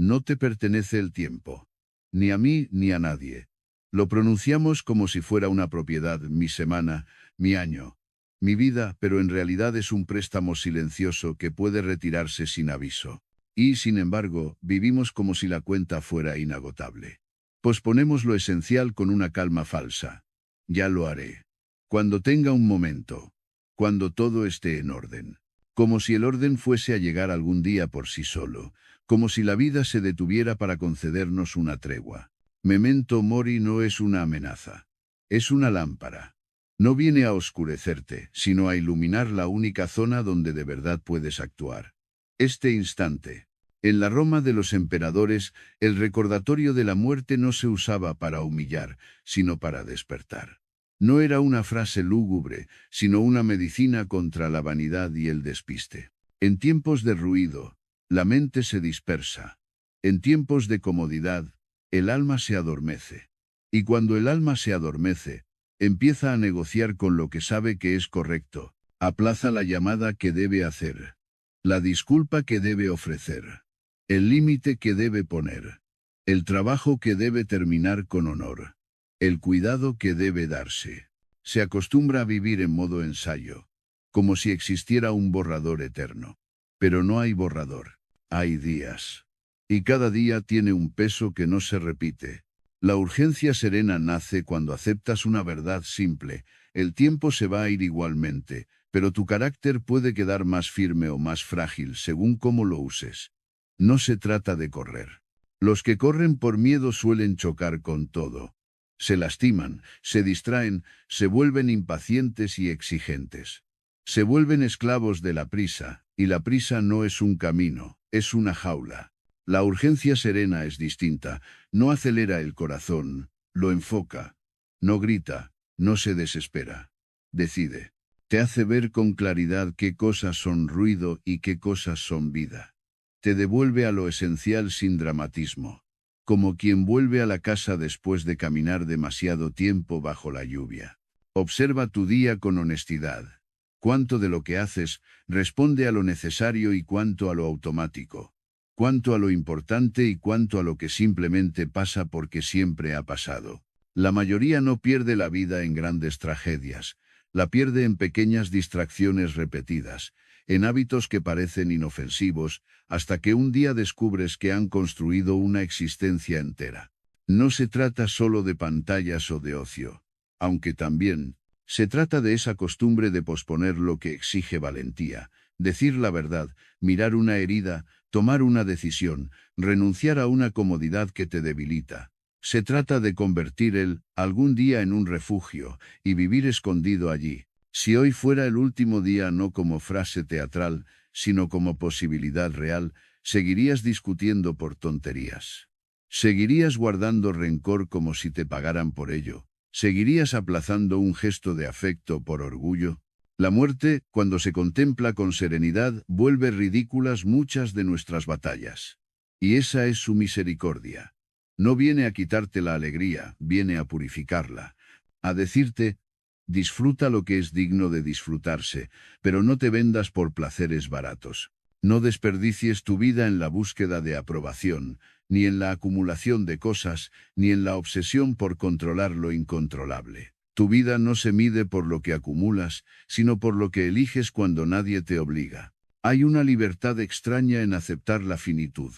No te pertenece el tiempo. Ni a mí ni a nadie. Lo pronunciamos como si fuera una propiedad, mi semana, mi año, mi vida, pero en realidad es un préstamo silencioso que puede retirarse sin aviso. Y, sin embargo, vivimos como si la cuenta fuera inagotable. Posponemos lo esencial con una calma falsa. Ya lo haré. Cuando tenga un momento. Cuando todo esté en orden. Como si el orden fuese a llegar algún día por sí solo. Como si la vida se detuviera para concedernos una tregua. Memento mori no es una amenaza. Es una lámpara. No viene a oscurecerte, sino a iluminar la única zona donde de verdad puedes actuar. Este instante. En la Roma de los emperadores, el recordatorio de la muerte no se usaba para humillar, sino para despertar. No era una frase lúgubre, sino una medicina contra la vanidad y el despiste. En tiempos de ruido, la mente se dispersa. En tiempos de comodidad, el alma se adormece. Y cuando el alma se adormece, empieza a negociar con lo que sabe que es correcto, aplaza la llamada que debe hacer, la disculpa que debe ofrecer, el límite que debe poner, el trabajo que debe terminar con honor, el cuidado que debe darse. Se acostumbra a vivir en modo ensayo, como si existiera un borrador eterno. Pero no hay borrador, hay días. Y cada día tiene un peso que no se repite. La urgencia serena nace cuando aceptas una verdad simple. El tiempo se va a ir igualmente, pero tu carácter puede quedar más firme o más frágil según cómo lo uses. No se trata de correr. Los que corren por miedo suelen chocar con todo. Se lastiman, se distraen, se vuelven impacientes y exigentes. Se vuelven esclavos de la prisa, y la prisa no es un camino, es una jaula. La urgencia serena es distinta, no acelera el corazón, lo enfoca. No grita, no se desespera. Decide. Te hace ver con claridad qué cosas son ruido y qué cosas son vida. Te devuelve a lo esencial sin dramatismo, como quien vuelve a la casa después de caminar demasiado tiempo bajo la lluvia. Observa tu día con honestidad. Cuánto de lo que haces responde a lo necesario y cuánto a lo automático. Cuánto a lo importante y cuánto a lo que simplemente pasa porque siempre ha pasado. La mayoría no pierde la vida en grandes tragedias, la pierde en pequeñas distracciones repetidas, en hábitos que parecen inofensivos, hasta que un día descubres que han construido una existencia entera. No se trata solo de pantallas o de ocio, aunque también, se trata de esa costumbre de posponer lo que exige valentía, decir la verdad, mirar una herida, tomar una decisión, renunciar a una comodidad que te debilita. Se trata de convertir el algún día en un refugio y vivir escondido allí. Si hoy fuera el último día no como frase teatral, sino como posibilidad real, seguirías discutiendo por tonterías. Seguirías guardando rencor como si te pagaran por ello. ¿Seguirías aplazando un gesto de afecto por orgullo? La muerte, cuando se contempla con serenidad, vuelve ridículas muchas de nuestras batallas. Y esa es su misericordia. No viene a quitarte la alegría, viene a purificarla. A decirte, disfruta lo que es digno de disfrutarse, pero no te vendas por placeres baratos. No desperdicies tu vida en la búsqueda de aprobación, ni en la acumulación de cosas, ni en la obsesión por controlar lo incontrolable. Tu vida no se mide por lo que acumulas, sino por lo que eliges cuando nadie te obliga. Hay una libertad extraña en aceptar la finitud.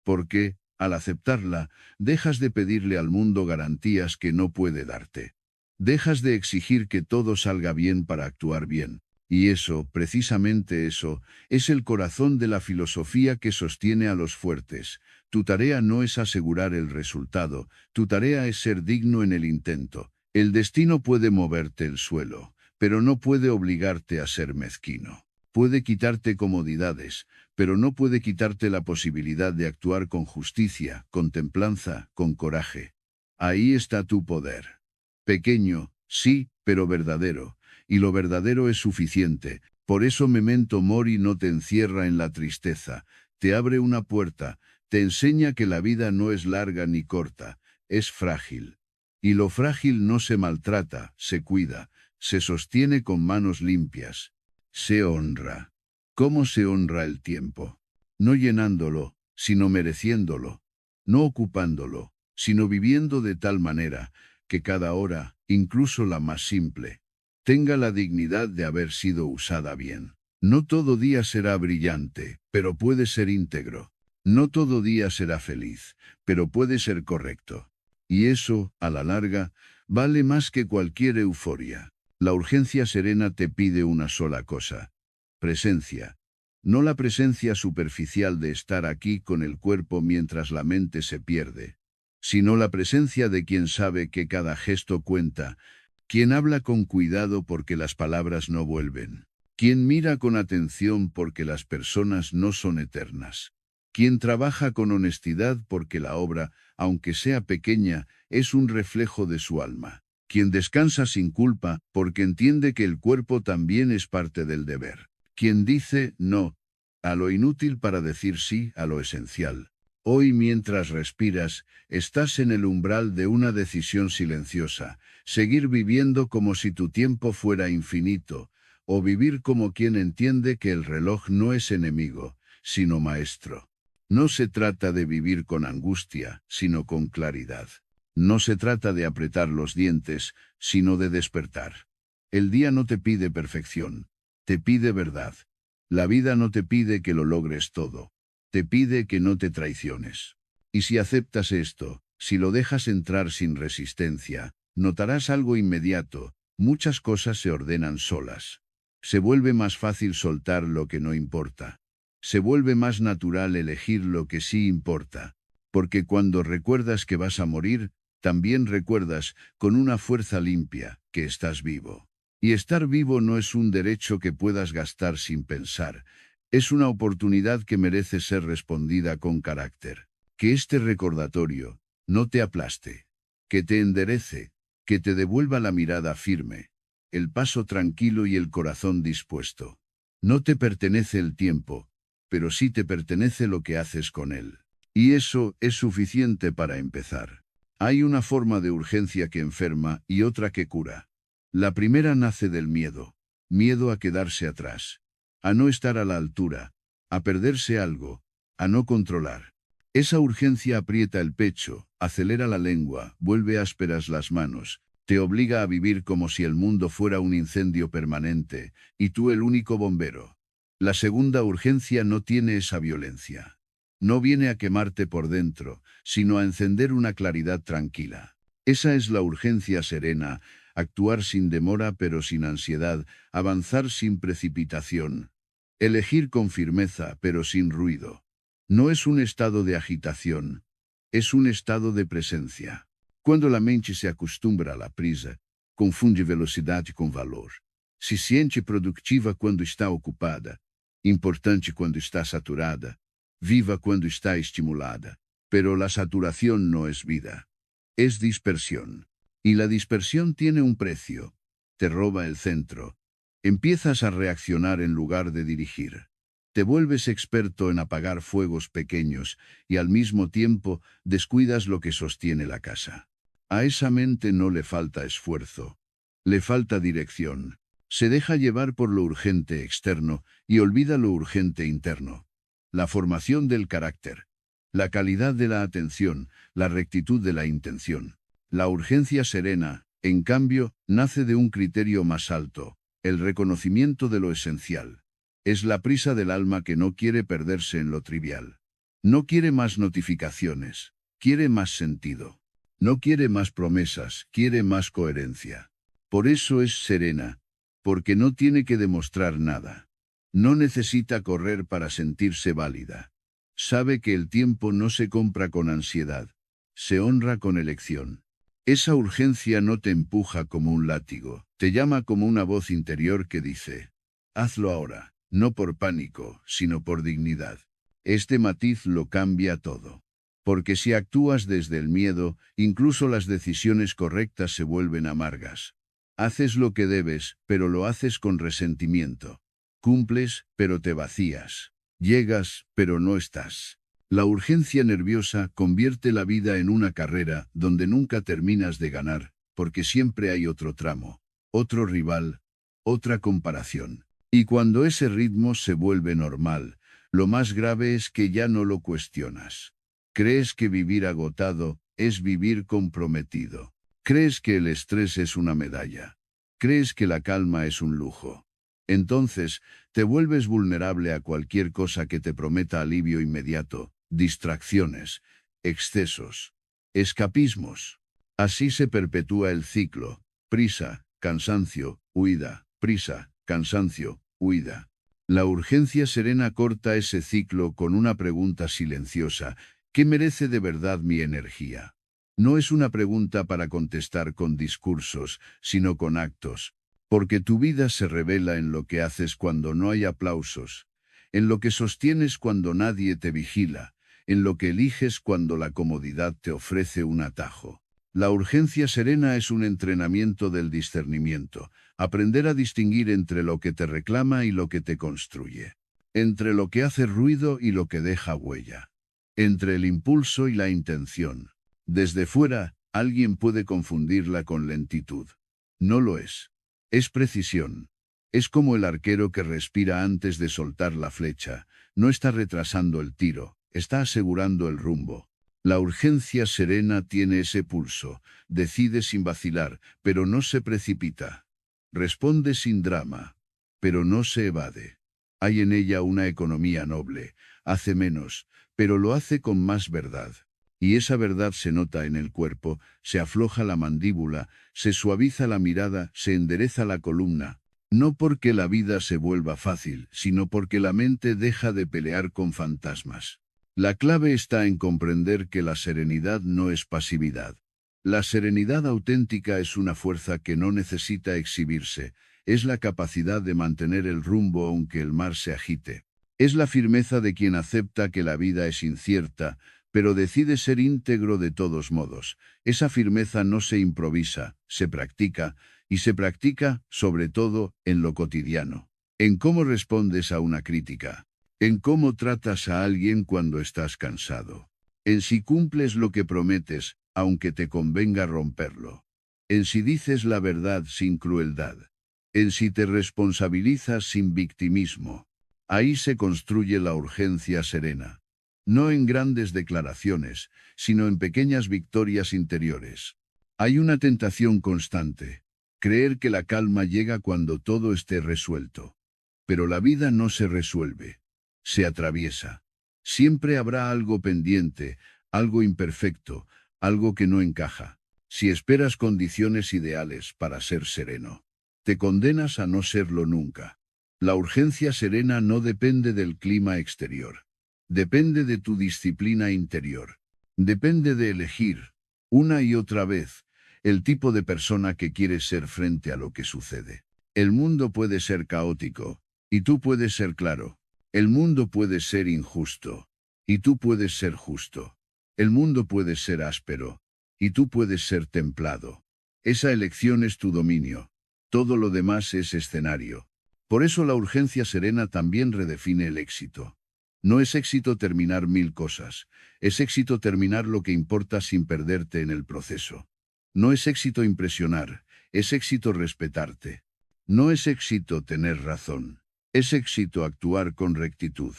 Porque, al aceptarla, dejas de pedirle al mundo garantías que no puede darte. Dejas de exigir que todo salga bien para actuar bien. Y eso, precisamente eso, es el corazón de la filosofía que sostiene a los fuertes. Tu tarea no es asegurar el resultado, tu tarea es ser digno en el intento. El destino puede moverte el suelo, pero no puede obligarte a ser mezquino. Puede quitarte comodidades, pero no puede quitarte la posibilidad de actuar con justicia, con templanza, con coraje. Ahí está tu poder. Pequeño, sí, pero verdadero. Y lo verdadero es suficiente. Por eso Memento Mori no te encierra en la tristeza, te abre una puerta, te enseña que la vida no es larga ni corta, es frágil. Y lo frágil no se maltrata, se cuida, se sostiene con manos limpias. Se honra. ¿Cómo se honra el tiempo? No llenándolo, sino mereciéndolo, no ocupándolo, sino viviendo de tal manera que cada hora, incluso la más simple, tenga la dignidad de haber sido usada bien. No todo día será brillante, pero puede ser íntegro. No todo día será feliz, pero puede ser correcto. Y eso, a la larga, vale más que cualquier euforia. La urgencia serena te pide una sola cosa: presencia. No la presencia superficial de estar aquí con el cuerpo mientras la mente se pierde, sino la presencia de quien sabe que cada gesto cuenta, quien habla con cuidado porque las palabras no vuelven, quien mira con atención porque las personas no son eternas, quien trabaja con honestidad porque la obra, aunque sea pequeña, es un reflejo de su alma, quien descansa sin culpa porque entiende que el cuerpo también es parte del deber, quien dice no a lo inútil para decir sí a lo esencial. Hoy, mientras respiras, estás en el umbral de una decisión silenciosa: seguir viviendo como si tu tiempo fuera infinito, o vivir como quien entiende que el reloj no es enemigo, sino maestro. No se trata de vivir con angustia, sino con claridad. No se trata de apretar los dientes, sino de despertar. El día no te pide perfección, te pide verdad. La vida no te pide que lo logres todo, te pide que no te traiciones. Y si aceptas esto, si lo dejas entrar sin resistencia, notarás algo inmediato: muchas cosas se ordenan solas. Se vuelve más fácil soltar lo que no importa. Se vuelve más natural elegir lo que sí importa. Porque cuando recuerdas que vas a morir, también recuerdas, con una fuerza limpia, que estás vivo. Y estar vivo no es un derecho que puedas gastar sin pensar. Es una oportunidad que merece ser respondida con carácter. Que este recordatorio no te aplaste, que te enderece, que te devuelva la mirada firme, el paso tranquilo y el corazón dispuesto. No te pertenece el tiempo, pero sí te pertenece lo que haces con él. Y eso es suficiente para empezar. Hay una forma de urgencia que enferma y otra que cura. La primera nace del miedo: miedo a quedarse atrás, a no estar a la altura, a perderse algo, a no controlar. Esa urgencia aprieta el pecho, acelera la lengua, vuelve ásperas las manos, te obliga a vivir como si el mundo fuera un incendio permanente, y tú el único bombero. La segunda urgencia no tiene esa violencia. No viene a quemarte por dentro, sino a encender una claridad tranquila. Esa es la urgencia serena: actuar sin demora pero sin ansiedad, avanzar sin precipitación, elegir con firmeza pero sin ruido. No es un estado de agitación, es un estado de presencia. Cuando la mente se acostumbra a la prisa, confunde velocidade com valor. Se siente produtiva quando está ocupada, importante quando está saturada, viva cuando está estimulada. Pero la saturación no es vida, es dispersión. Y la dispersión tiene un precio: te roba el centro. Empiezas a reaccionar en lugar de dirigir. Te vuelves experto en apagar fuegos pequeños y al mismo tiempo descuidas lo que sostiene la casa. A esa mente no le falta esfuerzo, le falta dirección. Se deja llevar por lo urgente externo y olvida lo urgente interno. La formación del carácter, la calidad de la atención, la rectitud de la intención. La urgencia serena, en cambio, nace de un criterio más alto: el reconocimiento de lo esencial. Es la prisa del alma que no quiere perderse en lo trivial. No quiere más notificaciones, quiere más sentido. No quiere más promesas, quiere más coherencia. Por eso es serena, porque no tiene que demostrar nada. No necesita correr para sentirse válida. Sabe que el tiempo no se compra con ansiedad, se honra con elección. Esa urgencia no te empuja como un látigo, te llama como una voz interior que dice: hazlo ahora, no por pánico, sino por dignidad. Este matiz lo cambia todo. Porque si actúas desde el miedo, incluso las decisiones correctas se vuelven amargas. Haces lo que debes, pero lo haces con resentimiento. Cumples, pero te vacías. Llegas, pero no estás. La urgencia nerviosa convierte la vida en una carrera donde nunca terminas de ganar, porque siempre hay otro tramo, otro rival, otra comparación. Y cuando ese ritmo se vuelve normal, Lo más grave es que ya no lo cuestionas. Crees que vivir agotado es vivir comprometido. Crees que el estrés es una medalla. Crees que la calma es un lujo. Entonces, te vuelves vulnerable a cualquier cosa que te prometa alivio inmediato, distracciones, excesos, escapismos. Así se perpetúa el ciclo: prisa, cansancio, huida, prisa, cansancio, huida. La urgencia serena corta ese ciclo con una pregunta silenciosa: ¿qué merece de verdad mi energía? No es una pregunta para contestar con discursos, sino con actos, porque tu vida se revela en lo que haces cuando no hay aplausos, en lo que sostienes cuando nadie te vigila, en lo que eliges cuando la comodidad te ofrece un atajo. La urgencia serena es un entrenamiento del discernimiento, aprender a distinguir entre lo que te reclama y lo que te construye, entre lo que hace ruido y lo que deja huella, entre el impulso y la intención. Desde fuera, alguien puede confundirla con lentitud. No lo es. Es precisión. Es como el arquero que respira antes de soltar la flecha. No está retrasando el tiro, está asegurando el rumbo. La urgencia serena tiene ese pulso, decide sin vacilar, pero no se precipita. Responde sin drama, pero no se evade. Hay en ella una economía noble, hace menos, pero lo hace con más verdad. Y esa verdad se nota en el cuerpo, se afloja la mandíbula, se suaviza la mirada, se endereza la columna. No porque la vida se vuelva fácil, sino porque la mente deja de pelear con fantasmas. La clave está en comprender que la serenidad no es pasividad. La serenidad auténtica es una fuerza que no necesita exhibirse, es la capacidad de mantener el rumbo aunque el mar se agite. Es la firmeza de quien acepta que la vida es incierta, pero decide ser íntegro de todos modos. Esa firmeza no se improvisa, se practica, y se practica, sobre todo, en lo cotidiano. En cómo respondes a una crítica, en cómo tratas a alguien cuando estás cansado, en si cumples lo que prometes, aunque te convenga romperlo, en si dices la verdad sin crueldad, en si te responsabilizas sin victimismo. Ahí se construye la urgencia serena. No en grandes declaraciones, sino en pequeñas victorias interiores. Hay una tentación constante: creer que la calma llega cuando todo esté resuelto. Pero la vida no se resuelve, se atraviesa. Siempre habrá algo pendiente, algo imperfecto, algo que no encaja. Si esperas condiciones ideales para ser sereno, te condenas a no serlo nunca. La urgencia serena no depende del clima exterior. Depende de tu disciplina interior. Depende de elegir, una y otra vez, el tipo de persona que quieres ser frente a lo que sucede. El mundo puede ser caótico, y tú puedes ser claro. El mundo puede ser injusto, y tú puedes ser justo. El mundo puede ser áspero, y tú puedes ser templado. Esa elección es tu dominio. Todo lo demás es escenario. Por eso la urgencia serena también redefine el éxito. No es éxito terminar 1000 cosas, es éxito terminar lo que importa sin perderte en el proceso. No es éxito impresionar, es éxito respetarte. No es éxito tener razón, es éxito actuar con rectitud.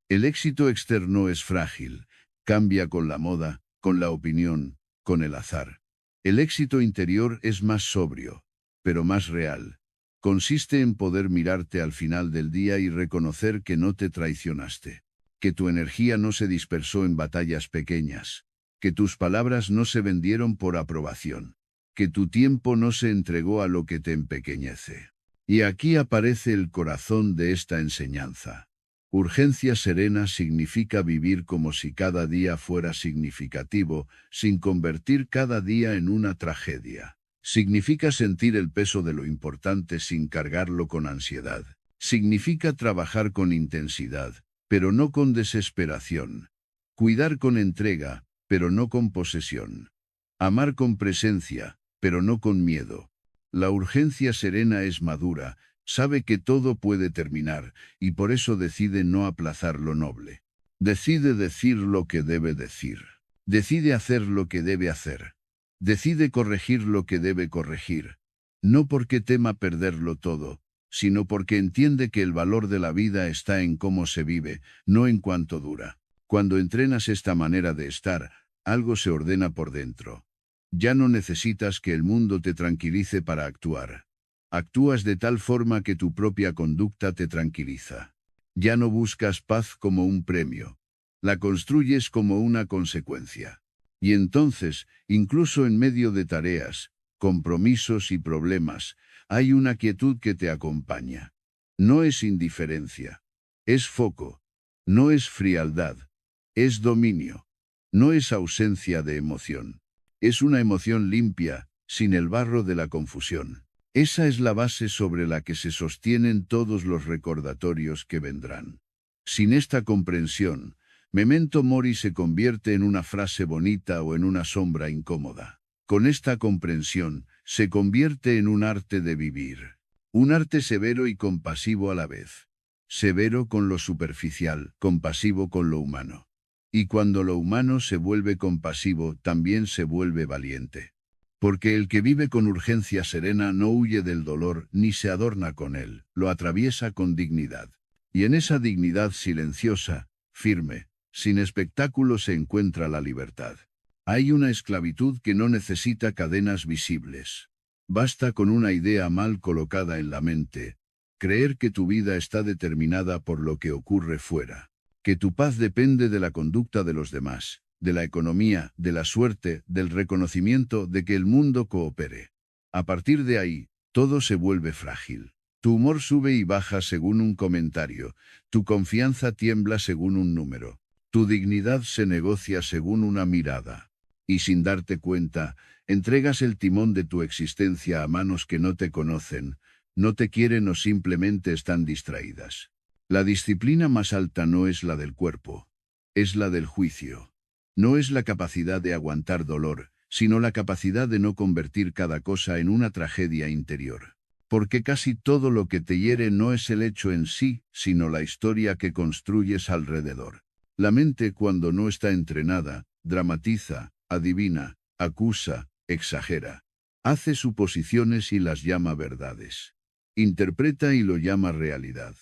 El éxito externo es frágil, cambia con la moda, con la opinión, con el azar. El éxito interior es más sobrio, pero más real. Consiste en poder mirarte al final del día y reconocer que no te traicionaste, que tu energía no se dispersó en batallas pequeñas, que tus palabras no se vendieron por aprobación, que tu tiempo no se entregó a lo que te empequeñece. Y aquí aparece el corazón de esta enseñanza. Urgencia serena significa vivir como si cada día fuera significativo, sin convertir cada día en una tragedia. Significa sentir el peso de lo importante sin cargarlo con ansiedad. Significa trabajar con intensidad, pero no con desesperación. Cuidar con entrega, pero no con posesión. Amar con presencia, pero no con miedo. La urgencia serena es madura, sabe que todo puede terminar, y por eso decide no aplazar lo noble. Decide decir lo que debe decir. Decide hacer lo que debe hacer. Decide corregir lo que debe corregir. No porque tema perderlo todo, sino porque entiende que el valor de la vida está en cómo se vive, no en cuánto dura. Cuando entrenas esta manera de estar, algo se ordena por dentro. Ya no necesitas que el mundo te tranquilice para actuar. Actúas de tal forma que tu propia conducta te tranquiliza. Ya no buscas paz como un premio. La construyes como una consecuencia. Y entonces, incluso en medio de tareas, compromisos y problemas, hay una quietud que te acompaña. No es indiferencia. Es foco. No es frialdad. Es dominio. No es ausencia de emoción. Es una emoción limpia, sin el barro de la confusión. Esa es la base sobre la que se sostienen todos los recordatorios que vendrán. Sin esta comprensión, Memento Mori se convierte en una frase bonita o en una sombra incómoda. Con esta comprensión, se convierte en un arte de vivir. Un arte severo y compasivo a la vez. Severo con lo superficial, compasivo con lo humano. Y cuando lo humano se vuelve compasivo, también se vuelve valiente. Porque el que vive con urgencia serena no huye del dolor ni se adorna con él, lo atraviesa con dignidad. Y en esa dignidad silenciosa, firme, sin espectáculo se encuentra la libertad. Hay una esclavitud que no necesita cadenas visibles. Basta con una idea mal colocada en la mente, creer que tu vida está determinada por lo que ocurre fuera. Que tu paz depende de la conducta de los demás, de la economía, de la suerte, del reconocimiento de que el mundo coopere. A partir de ahí, todo se vuelve frágil. Tu humor sube y baja según un comentario, tu confianza tiembla según un número, tu dignidad se negocia según una mirada. Y sin darte cuenta, entregas el timón de tu existencia a manos que no te conocen, no te quieren o simplemente están distraídas. La disciplina más alta no es la del cuerpo, es la del juicio. No es la capacidad de aguantar dolor, sino la capacidad de no convertir cada cosa en una tragedia interior. Porque casi todo lo que te hiere no es el hecho en sí, sino la historia que construyes alrededor. La mente, cuando no está entrenada, dramatiza, adivina, acusa, exagera. Hace suposiciones y las llama verdades. Interpreta y lo llama realidad.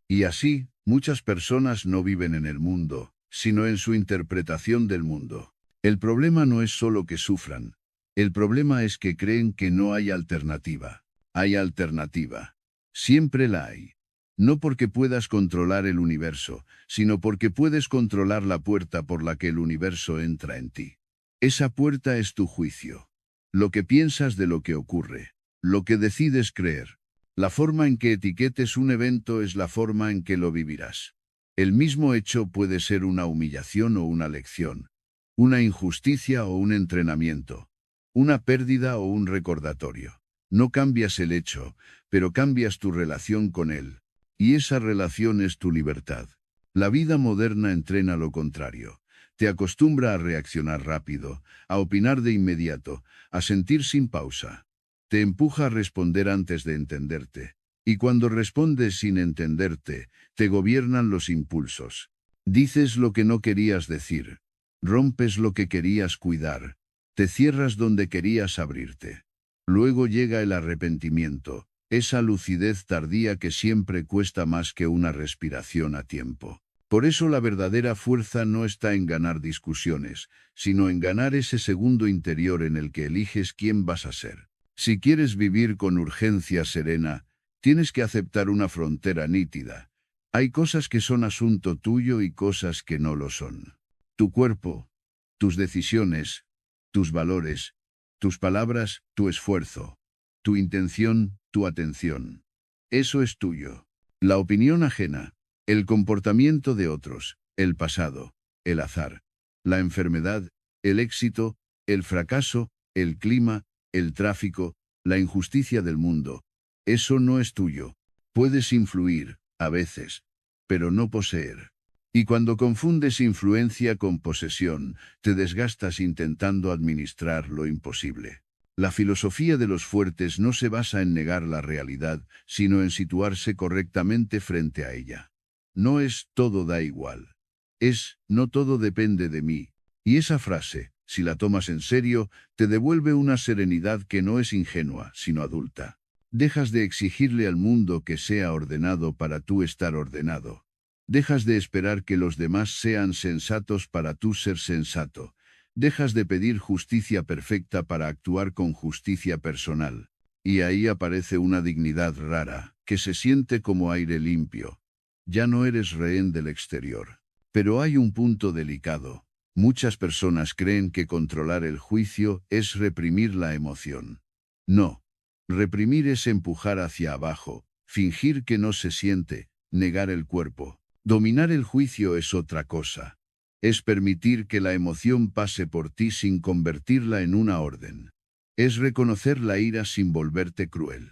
Y así, muchas personas no viven en el mundo, sino en su interpretación del mundo. El problema no es solo que sufran. El problema es que creen que no hay alternativa. Hay alternativa. Siempre la hay. No porque puedas controlar el universo, sino porque puedes controlar la puerta por la que el universo entra en ti. Esa puerta es tu juicio. Lo que piensas de lo que ocurre. Lo que decides creer. La forma en que etiquetes un evento es la forma en que lo vivirás. El mismo hecho puede ser una humillación o una lección, una injusticia o un entrenamiento, una pérdida o un recordatorio. No cambias el hecho, pero cambias tu relación con él. Y esa relación es tu libertad. La vida moderna entrena lo contrario. Te acostumbra a reaccionar rápido, a opinar de inmediato, a sentir sin pausa. Te empuja a responder antes de entenderte. Y cuando respondes sin entenderte, te gobiernan los impulsos. Dices lo que no querías decir. Rompes lo que querías cuidar. Te cierras donde querías abrirte. Luego llega el arrepentimiento, esa lucidez tardía que siempre cuesta más que una respiración a tiempo. Por eso la verdadera fuerza no está en ganar discusiones, sino en ganar ese segundo interior en el que eliges quién vas a ser. Si quieres vivir con urgencia serena, tienes que aceptar una frontera nítida. Hay cosas que son asunto tuyo y cosas que no lo son. Tu cuerpo, tus decisiones, tus valores, tus palabras, tu esfuerzo, tu intención, tu atención. Eso es tuyo. La opinión ajena, el comportamiento de otros, el pasado, el azar, la enfermedad, el éxito, el fracaso, el clima, el tráfico, la injusticia del mundo. Eso no es tuyo. Puedes influir, a veces, pero no poseer. Y cuando confundes influencia con posesión, te desgastas intentando administrar lo imposible. La filosofía de los fuertes no se basa en negar la realidad, sino en situarse correctamente frente a ella. No es todo da igual. Es no todo depende de mí. Y esa frase, si la tomas en serio, te devuelve una serenidad que no es ingenua, sino adulta. Dejas de exigirle al mundo que sea ordenado para tú estar ordenado. Dejas de esperar que los demás sean sensatos para tú ser sensato. Dejas de pedir justicia perfecta para actuar con justicia personal. Y ahí aparece una dignidad rara, que se siente como aire limpio. Ya no eres rehén del exterior. Pero hay un punto delicado. Muchas personas creen que controlar el juicio es reprimir la emoción. No. Reprimir es empujar hacia abajo, fingir que no se siente, negar el cuerpo. Dominar el juicio es otra cosa. Es permitir que la emoción pase por ti sin convertirla en una orden. Es reconocer la ira sin volverte cruel.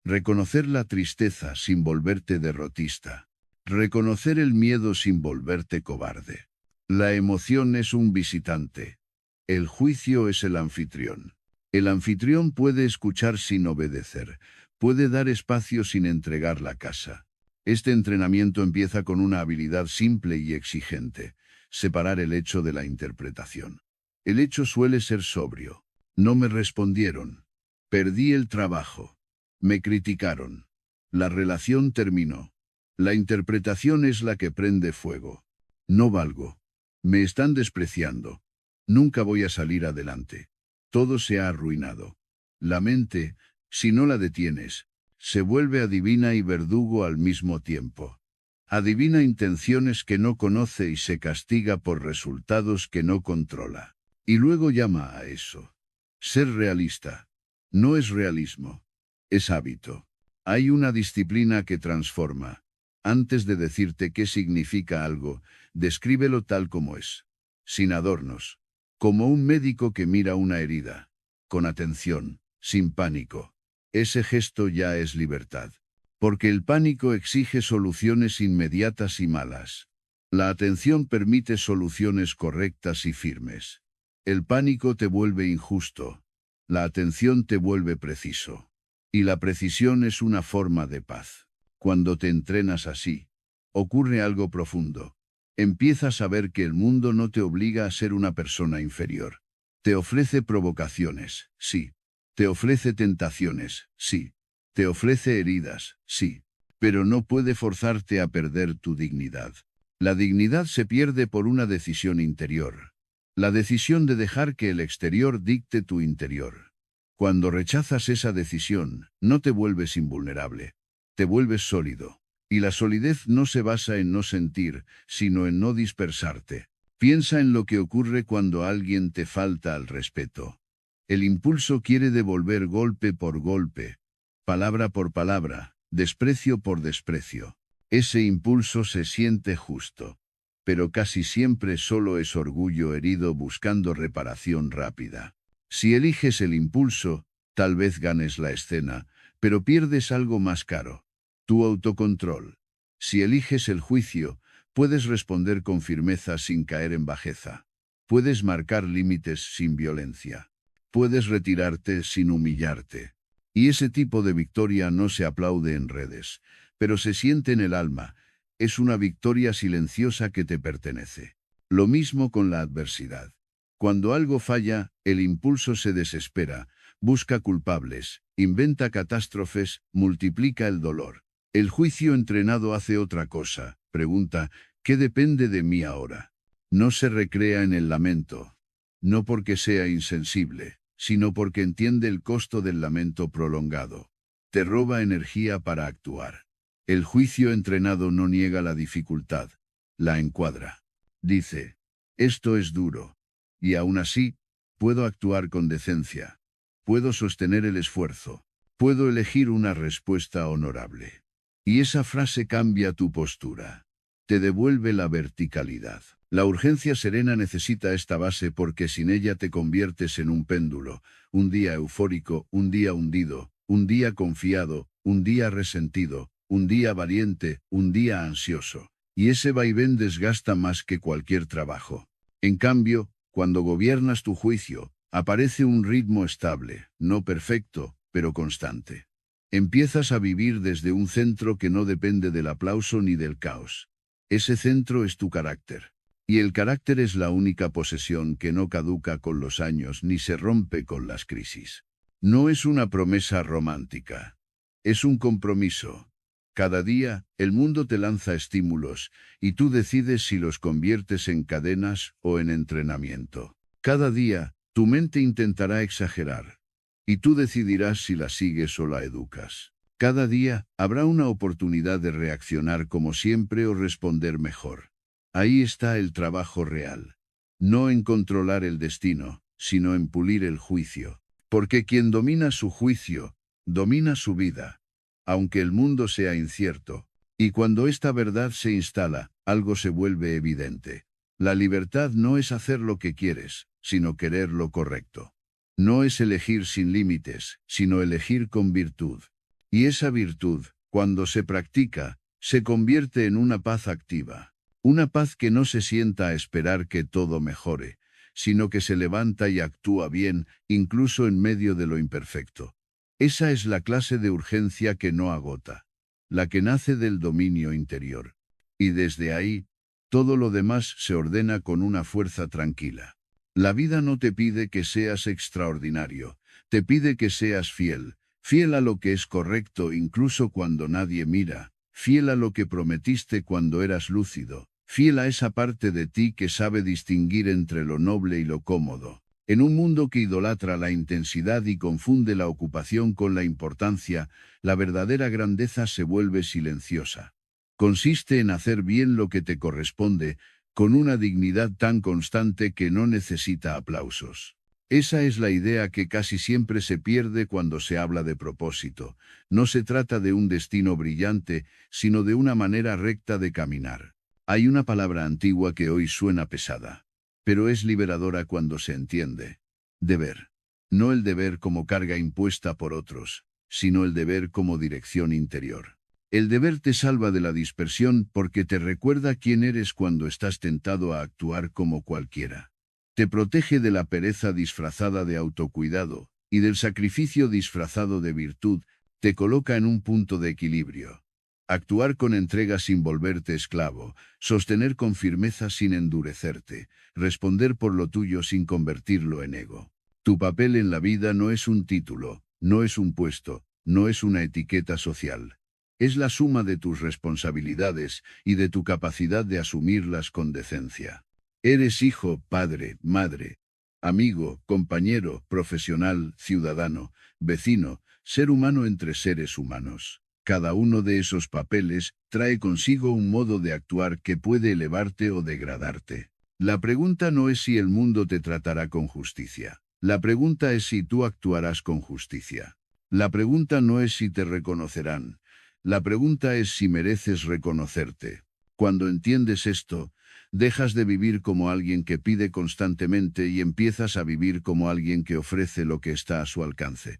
Reconocer la tristeza sin volverte derrotista. Reconocer el miedo sin volverte cobarde. La emoción es un visitante. El juicio es el anfitrión. El anfitrión puede escuchar sin obedecer, puede dar espacio sin entregar la casa. Este entrenamiento empieza con una habilidad simple y exigente: separar el hecho de la interpretación. El hecho suele ser sobrio. No me respondieron. Perdí el trabajo. Me criticaron. La relación terminó. La interpretación es la que prende fuego. No valgo. Me están despreciando. Nunca voy a salir adelante. Todo se ha arruinado. La mente, si no la detienes, se vuelve adivina y verdugo al mismo tiempo. Adivina intenciones que no conoce y se castiga por resultados que no controla. Y luego llama a eso ser realista. No es realismo. Es hábito. Hay una disciplina que transforma. Antes de decirte qué significa algo, descríbelo tal como es. Sin adornos. Como un médico que mira una herida. Con atención, sin pánico. Ese gesto ya es libertad. Porque el pánico exige soluciones inmediatas y malas. La atención permite soluciones correctas y firmes. El pánico te vuelve injusto. La atención te vuelve preciso. Y la precisión es una forma de paz. Cuando te entrenas así, ocurre algo profundo. Empiezas a ver que el mundo no te obliga a ser una persona inferior. Te ofrece provocaciones, sí. Te ofrece tentaciones, sí. Te ofrece heridas, sí. Pero no puede forzarte a perder tu dignidad. La dignidad se pierde por una decisión interior. La decisión de dejar que el exterior dicte tu interior. Cuando rechazas esa decisión, no te vuelves invulnerable. Te vuelves sólido. Y la solidez no se basa en no sentir, sino en no dispersarte. Piensa en lo que ocurre cuando alguien te falta al respeto. El impulso quiere devolver golpe por golpe, palabra por palabra, desprecio por desprecio. Ese impulso se siente justo. Pero casi siempre solo es orgullo herido buscando reparación rápida. Si eliges el impulso, tal vez ganes la escena, pero pierdes algo más caro: tu autocontrol. Si eliges el juicio, puedes responder con firmeza sin caer en bajeza. Puedes marcar límites sin violencia. Puedes retirarte sin humillarte. Y ese tipo de victoria no se aplaude en redes, pero se siente en el alma. Es una victoria silenciosa que te pertenece. Lo mismo con la adversidad. Cuando algo falla, el impulso se desespera, busca culpables, inventa catástrofes, multiplica el dolor. El juicio entrenado hace otra cosa. Pregunta: ¿qué depende de mí ahora? No se recrea en el lamento. No porque sea insensible, sino porque entiende el costo del lamento prolongado. Te roba energía para actuar. El juicio entrenado no niega la dificultad, la encuadra. Dice: esto es duro. Y aún así, puedo actuar con decencia. Puedo sostener el esfuerzo. Puedo elegir una respuesta honorable. Y esa frase cambia tu postura. Te devuelve la verticalidad. La urgencia serena necesita esta base porque sin ella te conviertes en un péndulo, un día eufórico, un día hundido, un día confiado, un día resentido, un día valiente, un día ansioso. Y ese vaivén desgasta más que cualquier trabajo. En cambio, cuando gobiernas tu juicio, aparece un ritmo estable, no perfecto, pero constante. Empiezas a vivir desde un centro que no depende del aplauso ni del caos. Ese centro es tu carácter. Y el carácter es la única posesión que no caduca con los años ni se rompe con las crisis. No es una promesa romántica. Es un compromiso. Cada día, el mundo te lanza estímulos, y tú decides si los conviertes en cadenas o en entrenamiento. Cada día, tu mente intentará exagerar, y tú decidirás si la sigues o la educas. Cada día, habrá una oportunidad de reaccionar como siempre o responder mejor. Ahí está el trabajo real. No en controlar el destino, sino en pulir el juicio. Porque quien domina su juicio, domina su vida, aunque el mundo sea incierto. Y cuando esta verdad se instala, algo se vuelve evidente. La libertad no es hacer lo que quieres, sino querer lo correcto. No es elegir sin límites, sino elegir con virtud. Y esa virtud, cuando se practica, se convierte en una paz activa. Una paz que no se sienta a esperar que todo mejore, sino que se levanta y actúa bien, incluso en medio de lo imperfecto. Esa es la clase de urgencia que no agota, la que nace del dominio interior. Y desde ahí, todo lo demás se ordena con una fuerza tranquila. La vida no te pide que seas extraordinario, te pide que seas fiel, fiel a lo que es correcto incluso cuando nadie mira, fiel a lo que prometiste cuando eras lúcido, fiel a esa parte de ti que sabe distinguir entre lo noble y lo cómodo. En un mundo que idolatra la intensidad y confunde la ocupación con la importancia, la verdadera grandeza se vuelve silenciosa. Consiste en hacer bien lo que te corresponde, con una dignidad tan constante que no necesita aplausos. Esa es la idea que casi siempre se pierde cuando se habla de propósito. No se trata de un destino brillante, sino de una manera recta de caminar. Hay una palabra antigua que hoy suena pesada, pero es liberadora cuando se entiende. Deber. No el deber como carga impuesta por otros, sino el deber como dirección interior. El deber te salva de la dispersión porque te recuerda quién eres cuando estás tentado a actuar como cualquiera. Te protege de la pereza disfrazada de autocuidado, y del sacrificio disfrazado de virtud, te coloca en un punto de equilibrio. Actuar con entrega sin volverte esclavo, sostener con firmeza sin endurecerte, responder por lo tuyo sin convertirlo en ego. Tu papel en la vida no es un título, no es un puesto, no es una etiqueta social. Es la suma de tus responsabilidades y de tu capacidad de asumirlas con decencia. Eres hijo, padre, madre, amigo, compañero, profesional, ciudadano, vecino, ser humano entre seres humanos. Cada uno de esos papeles trae consigo un modo de actuar que puede elevarte o degradarte. La pregunta no es si el mundo te tratará con justicia. La pregunta es si tú actuarás con justicia. La pregunta no es si te reconocerán. La pregunta es si mereces reconocerte. Cuando entiendes esto, dejas de vivir como alguien que pide constantemente y empiezas a vivir como alguien que ofrece lo que está a su alcance.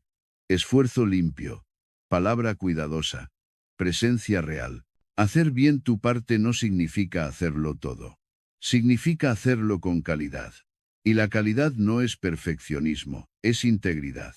Esfuerzo limpio. Palabra cuidadosa. Presencia real. Hacer bien tu parte no significa hacerlo todo. Significa hacerlo con calidad. Y la calidad no es perfeccionismo, es integridad.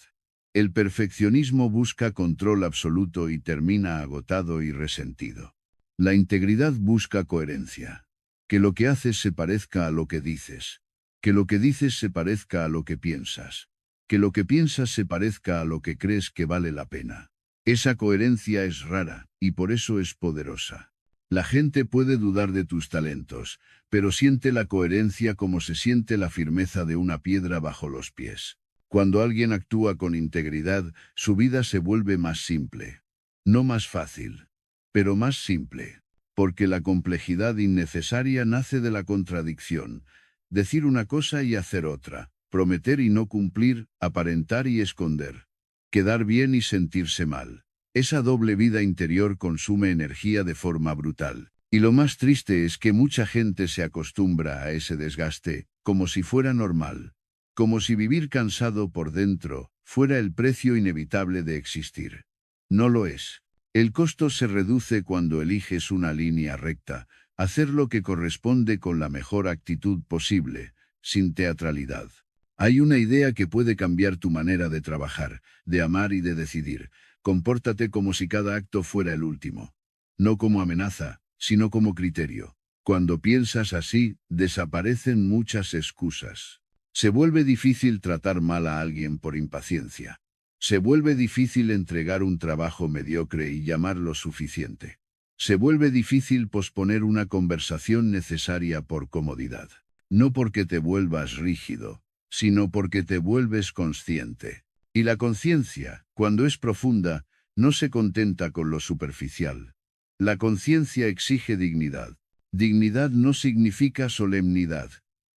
El perfeccionismo busca control absoluto y termina agotado y resentido. La integridad busca coherencia. Que lo que haces se parezca a lo que dices. Que lo que dices se parezca a lo que piensas. Que lo que piensas se parezca a lo que crees que vale la pena. Esa coherencia es rara, y por eso es poderosa. La gente puede dudar de tus talentos, pero siente la coherencia como se siente la firmeza de una piedra bajo los pies. Cuando alguien actúa con integridad, su vida se vuelve más simple. No más fácil, pero más simple. Porque la complejidad innecesaria nace de la contradicción. Decir una cosa y hacer otra. Prometer y no cumplir, aparentar y esconder. Quedar bien y sentirse mal. Esa doble vida interior consume energía de forma brutal. Y lo más triste es que mucha gente se acostumbra a ese desgaste, como si fuera normal. Como si vivir cansado por dentro fuera el precio inevitable de existir. No lo es. El costo se reduce cuando eliges una línea recta, hacer lo que corresponde con la mejor actitud posible, sin teatralidad. Hay una idea que puede cambiar tu manera de trabajar, de amar y de decidir. Compórtate como si cada acto fuera el último. No como amenaza, sino como criterio. Cuando piensas así, desaparecen muchas excusas. Se vuelve difícil tratar mal a alguien por impaciencia. Se vuelve difícil entregar un trabajo mediocre y llamarlo suficiente. Se vuelve difícil posponer una conversación necesaria por comodidad. No porque te vuelvas rígido, sino porque te vuelves consciente. Y la conciencia, cuando es profunda, no se contenta con lo superficial. La conciencia exige dignidad. Dignidad no significa solemnidad.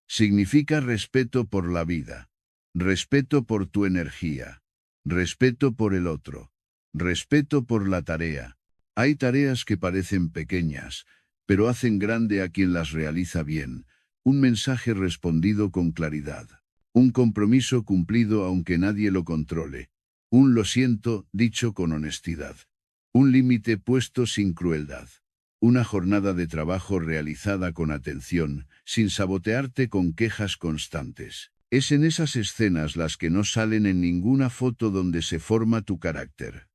Significa respeto por la vida, respeto por tu energía, respeto por el otro, respeto por la tarea. Hay tareas que parecen pequeñas, pero hacen grande a quien las realiza bien. Un mensaje respondido con claridad. Un compromiso cumplido aunque nadie lo controle. Un lo siento dicho con honestidad. Un límite puesto sin crueldad. Una jornada de trabajo realizada con atención, sin sabotearte con quejas constantes. Es en esas escenas las que no salen en ninguna foto donde se forma tu carácter.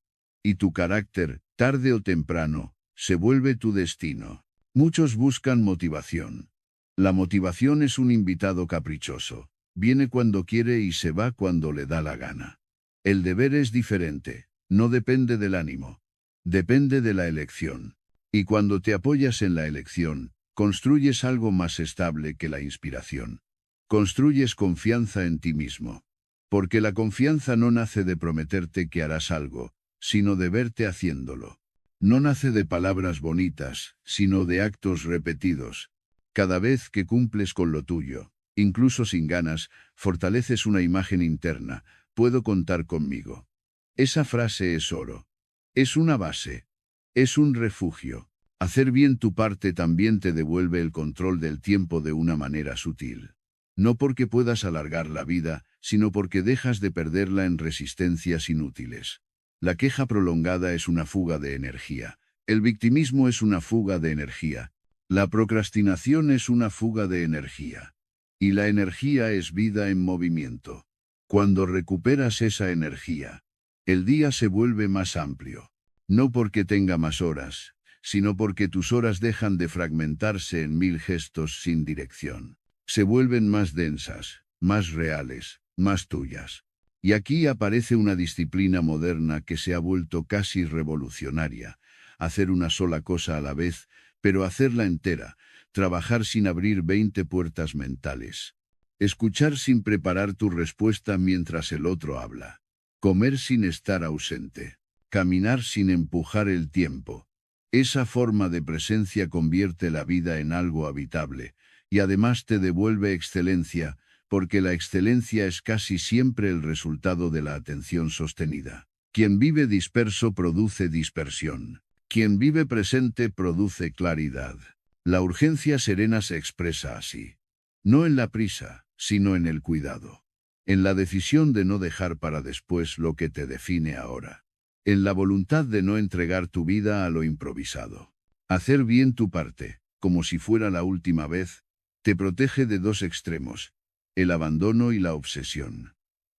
Y tu carácter, tarde o temprano, se vuelve tu destino. Muchos buscan motivación. La motivación es un invitado caprichoso. Viene cuando quiere y se va cuando le da la gana. El deber es diferente. No depende del ánimo. Depende de la elección. Y cuando te apoyas en la elección, construyes algo más estable que la inspiración. Construyes confianza en ti mismo. Porque la confianza no nace de prometerte que harás algo, sino de verte haciéndolo. No nace de palabras bonitas, sino de actos repetidos. Cada vez que cumples con lo tuyo, incluso sin ganas, fortaleces una imagen interna. Puedo contar conmigo. Esa frase es oro. Es una base. Es un refugio. Hacer bien tu parte también te devuelve el control del tiempo de una manera sutil. No porque puedas alargar la vida, sino porque dejas de perderla en resistencias inútiles. La queja prolongada es una fuga de energía. El victimismo es una fuga de energía. La procrastinación es una fuga de energía. Y la energía es vida en movimiento. Cuando recuperas esa energía, el día se vuelve más amplio. No porque tenga más horas, sino porque tus horas dejan de fragmentarse en 1000 gestos sin dirección. Se vuelven más densas, más reales, más tuyas. Y aquí aparece una disciplina moderna que se ha vuelto casi revolucionaria. Hacer una sola cosa a la vez, pero hacerla entera. Trabajar sin abrir 20 puertas mentales. Escuchar sin preparar tu respuesta mientras el otro habla. Comer sin estar ausente. Caminar sin empujar el tiempo. Esa forma de presencia convierte la vida en algo habitable, y además te devuelve excelencia, porque la excelencia es casi siempre el resultado de la atención sostenida. Quien vive disperso produce dispersión. Quien vive presente produce claridad. La urgencia serena se expresa así. No en la prisa, sino en el cuidado. En la decisión de no dejar para después lo que te define ahora. En la voluntad de no entregar tu vida a lo improvisado. Hacer bien tu parte, como si fuera la última vez, te protege de dos extremos, el abandono y la obsesión.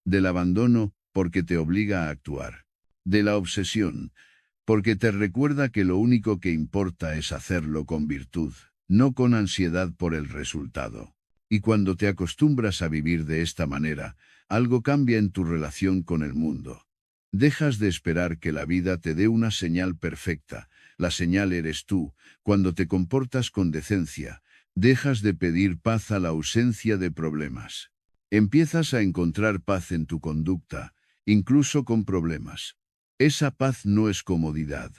Del abandono, porque te obliga a actuar. De la obsesión, porque te recuerda que lo único que importa es hacerlo con virtud, no con ansiedad por el resultado. Y cuando te acostumbras a vivir de esta manera, algo cambia en tu relación con el mundo. Dejas de esperar que la vida te dé una señal perfecta. La señal eres tú. Cuando te comportas con decencia, dejas de pedir paz a la ausencia de problemas. Empiezas a encontrar paz en tu conducta, incluso con problemas. Esa paz no es comodidad.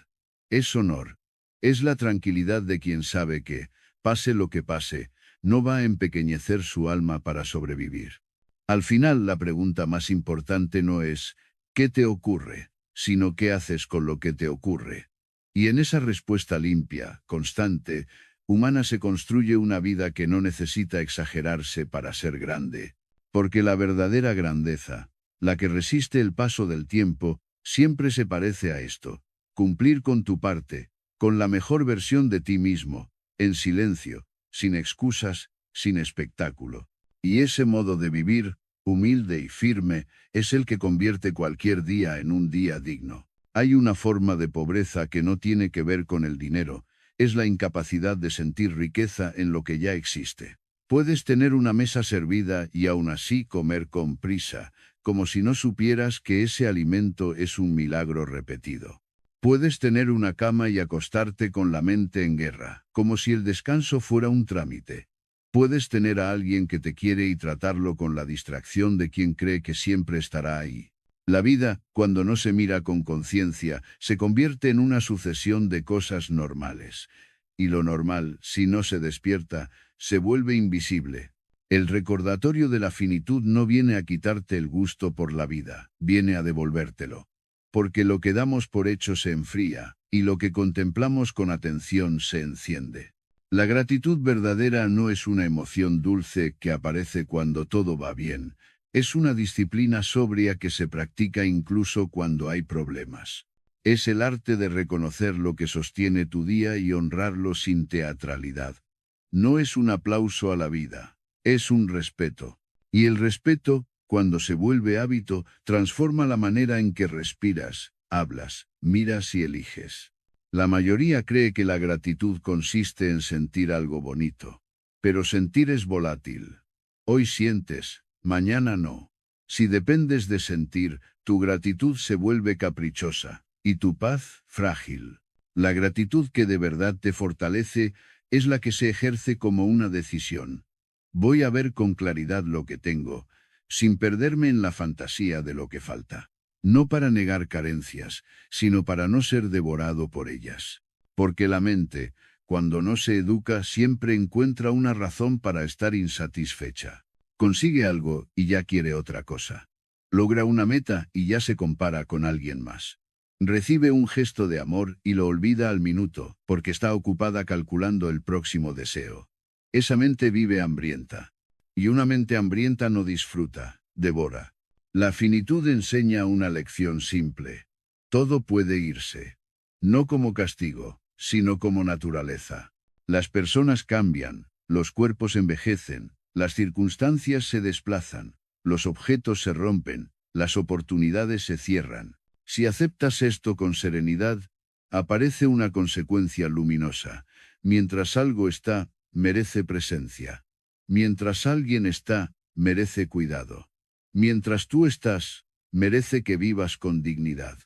Es honor. Es la tranquilidad de quien sabe que, pase lo que pase, no va a empequeñecer su alma para sobrevivir. Al final, la pregunta más importante no es ¿qué te ocurre?, sino ¿qué haces con lo que te ocurre? Y en esa respuesta limpia, constante, humana se construye una vida que no necesita exagerarse para ser grande. Porque la verdadera grandeza, la que resiste el paso del tiempo, siempre se parece a esto: cumplir con tu parte, con la mejor versión de ti mismo, en silencio, sin excusas, sin espectáculo. Y ese modo de vivir, humilde y firme, es el que convierte cualquier día en un día digno. Hay una forma de pobreza que no tiene que ver con el dinero, es la incapacidad de sentir riqueza en lo que ya existe. Puedes tener una mesa servida y aún así comer con prisa, como si no supieras que ese alimento es un milagro repetido. Puedes tener una cama y acostarte con la mente en guerra, como si el descanso fuera un trámite. Puedes tener a alguien que te quiere y tratarlo con la distracción de quien cree que siempre estará ahí. La vida, cuando no se mira con conciencia, se convierte en una sucesión de cosas normales. Y lo normal, si no se despierta, se vuelve invisible. El recordatorio de la finitud no viene a quitarte el gusto por la vida, viene a devolvértelo. Porque lo que damos por hecho se enfría, y lo que contemplamos con atención se enciende. La gratitud verdadera no es una emoción dulce que aparece cuando todo va bien, es una disciplina sobria que se practica incluso cuando hay problemas. Es el arte de reconocer lo que sostiene tu día y honrarlo sin teatralidad. No es un aplauso a la vida, es un respeto. Y el respeto, cuando se vuelve hábito, transforma la manera en que respiras, hablas, miras y eliges. La mayoría cree que la gratitud consiste en sentir algo bonito. Pero sentir es volátil. Hoy sientes, mañana no. Si dependes de sentir, tu gratitud se vuelve caprichosa, y tu paz, frágil. La gratitud que de verdad te fortalece es la que se ejerce como una decisión. Voy a ver con claridad lo que tengo, sin perderme en la fantasía de lo que falta. No para negar carencias, sino para no ser devorado por ellas. Porque la mente, cuando no se educa, siempre encuentra una razón para estar insatisfecha. Consigue algo y ya quiere otra cosa. Logra una meta y ya se compara con alguien más. Recibe un gesto de amor y lo olvida al minuto, porque está ocupada calculando el próximo deseo. Esa mente vive hambrienta. Y una mente hambrienta no disfruta, devora. La finitud enseña una lección simple. Todo puede irse. No como castigo, sino como naturaleza. Las personas cambian, los cuerpos envejecen, las circunstancias se desplazan, los objetos se rompen, las oportunidades se cierran. Si aceptas esto con serenidad, aparece una consecuencia luminosa. Mientras algo está, merece presencia. Mientras alguien está, merece cuidado. Mientras tú estás, merece que vivas con dignidad.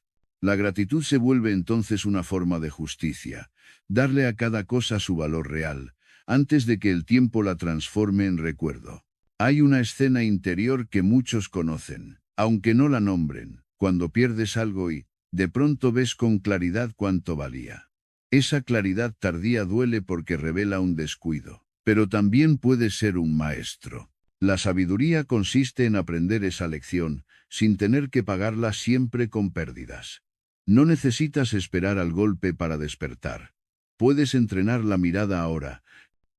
La gratitud se vuelve entonces una forma de justicia, darle a cada cosa su valor real, antes de que el tiempo la transforme en recuerdo. Hay una escena interior que muchos conocen, aunque no la nombren, cuando pierdes algo y, de pronto ves con claridad cuánto valía. Esa claridad tardía duele porque revela un descuido, pero también puede ser un maestro. La sabiduría consiste en aprender esa lección, sin tener que pagarla siempre con pérdidas. No necesitas esperar al golpe para despertar. Puedes entrenar la mirada ahora.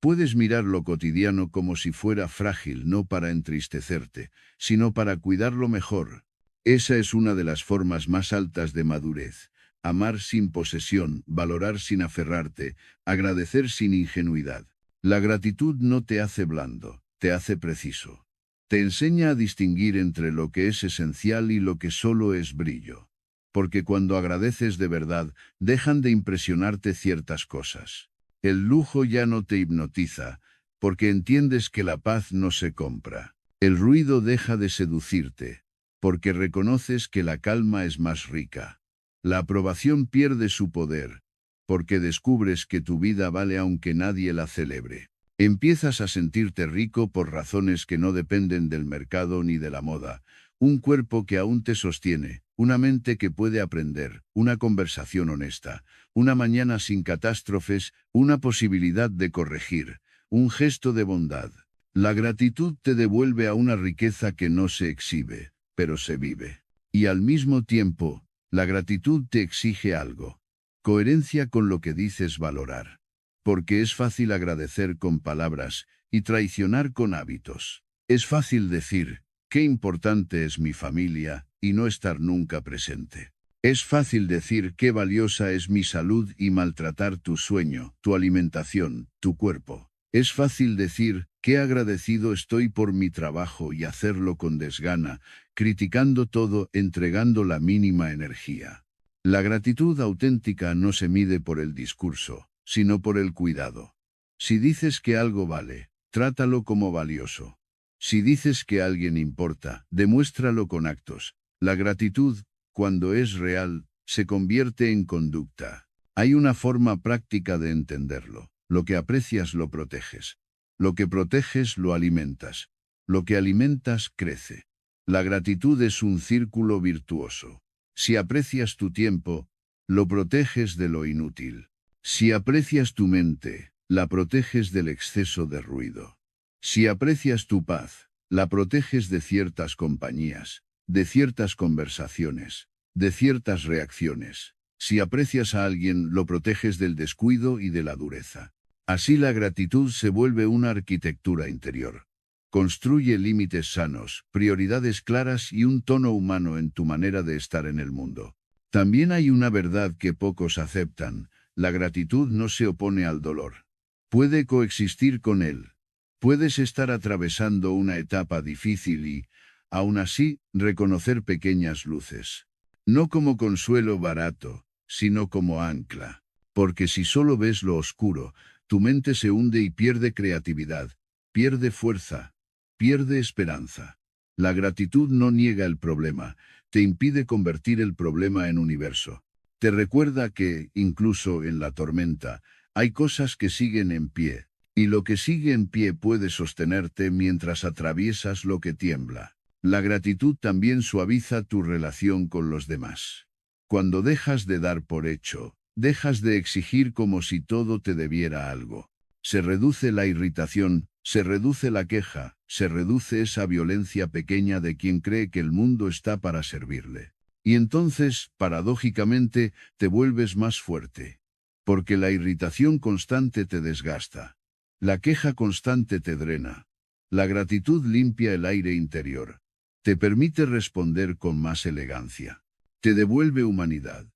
Puedes mirar lo cotidiano como si fuera frágil, no para entristecerte, sino para cuidarlo mejor. Esa es una de las formas más altas de madurez. Amar sin posesión, valorar sin aferrarte, agradecer sin ingenuidad. La gratitud no te hace blando, te hace preciso. Te enseña a distinguir entre lo que es esencial y lo que solo es brillo. Porque cuando agradeces de verdad, dejan de impresionarte ciertas cosas. El lujo ya no te hipnotiza, porque entiendes que la paz no se compra. El ruido deja de seducirte, porque reconoces que la calma es más rica. La aprobación pierde su poder, porque descubres que tu vida vale aunque nadie la celebre. Empiezas a sentirte rico por razones que no dependen del mercado ni de la moda. Un cuerpo que aún te sostiene, una mente que puede aprender, una conversación honesta, una mañana sin catástrofes, una posibilidad de corregir, un gesto de bondad. La gratitud te devuelve a una riqueza que no se exhibe, pero se vive. Y al mismo tiempo, la gratitud te exige algo. Coherencia con lo que dices valorar. Porque es fácil agradecer con palabras y traicionar con hábitos. Es fácil decir, qué importante es mi familia, y no estar nunca presente. Es fácil decir qué valiosa es mi salud y maltratar tu sueño, tu alimentación, tu cuerpo. Es fácil decir qué agradecido estoy por mi trabajo y hacerlo con desgana, criticando todo, entregando la mínima energía. La gratitud auténtica no se mide por el discurso, sino por el cuidado. Si dices que algo vale, trátalo como valioso. Si dices que alguien importa, demuéstralo con actos. La gratitud, cuando es real, se convierte en conducta. Hay una forma práctica de entenderlo. Lo que aprecias lo proteges. Lo que proteges lo alimentas. Lo que alimentas crece. La gratitud es un círculo virtuoso. Si aprecias tu tiempo, lo proteges de lo inútil. Si aprecias tu mente, la proteges del exceso de ruido. Si aprecias tu paz, la proteges de ciertas compañías, de ciertas conversaciones, de ciertas reacciones. Si aprecias a alguien, lo proteges del descuido y de la dureza. Así la gratitud se vuelve una arquitectura interior. Construye límites sanos, prioridades claras y un tono humano en tu manera de estar en el mundo. También hay una verdad que pocos aceptan: la gratitud no se opone al dolor. Puede coexistir con él. Puedes estar atravesando una etapa difícil y, aún así, reconocer pequeñas luces. No como consuelo barato, sino como ancla. Porque si solo ves lo oscuro, tu mente se hunde y pierde creatividad, pierde fuerza, pierde esperanza. La gratitud no niega el problema, te impide convertir el problema en universo. Te recuerda que, incluso en la tormenta, hay cosas que siguen en pie, y lo que sigue en pie puede sostenerte mientras atraviesas lo que tiembla. La gratitud también suaviza tu relación con los demás. Cuando dejas de dar por hecho, dejas de exigir como si todo te debiera algo. Se reduce la irritación, se reduce la queja, se reduce esa violencia pequeña de quien cree que el mundo está para servirle. Y entonces, paradójicamente, te vuelves más fuerte. Porque la irritación constante te desgasta. La queja constante te drena. La gratitud limpia el aire interior. Te permite responder con más elegancia. Te devuelve humanidad.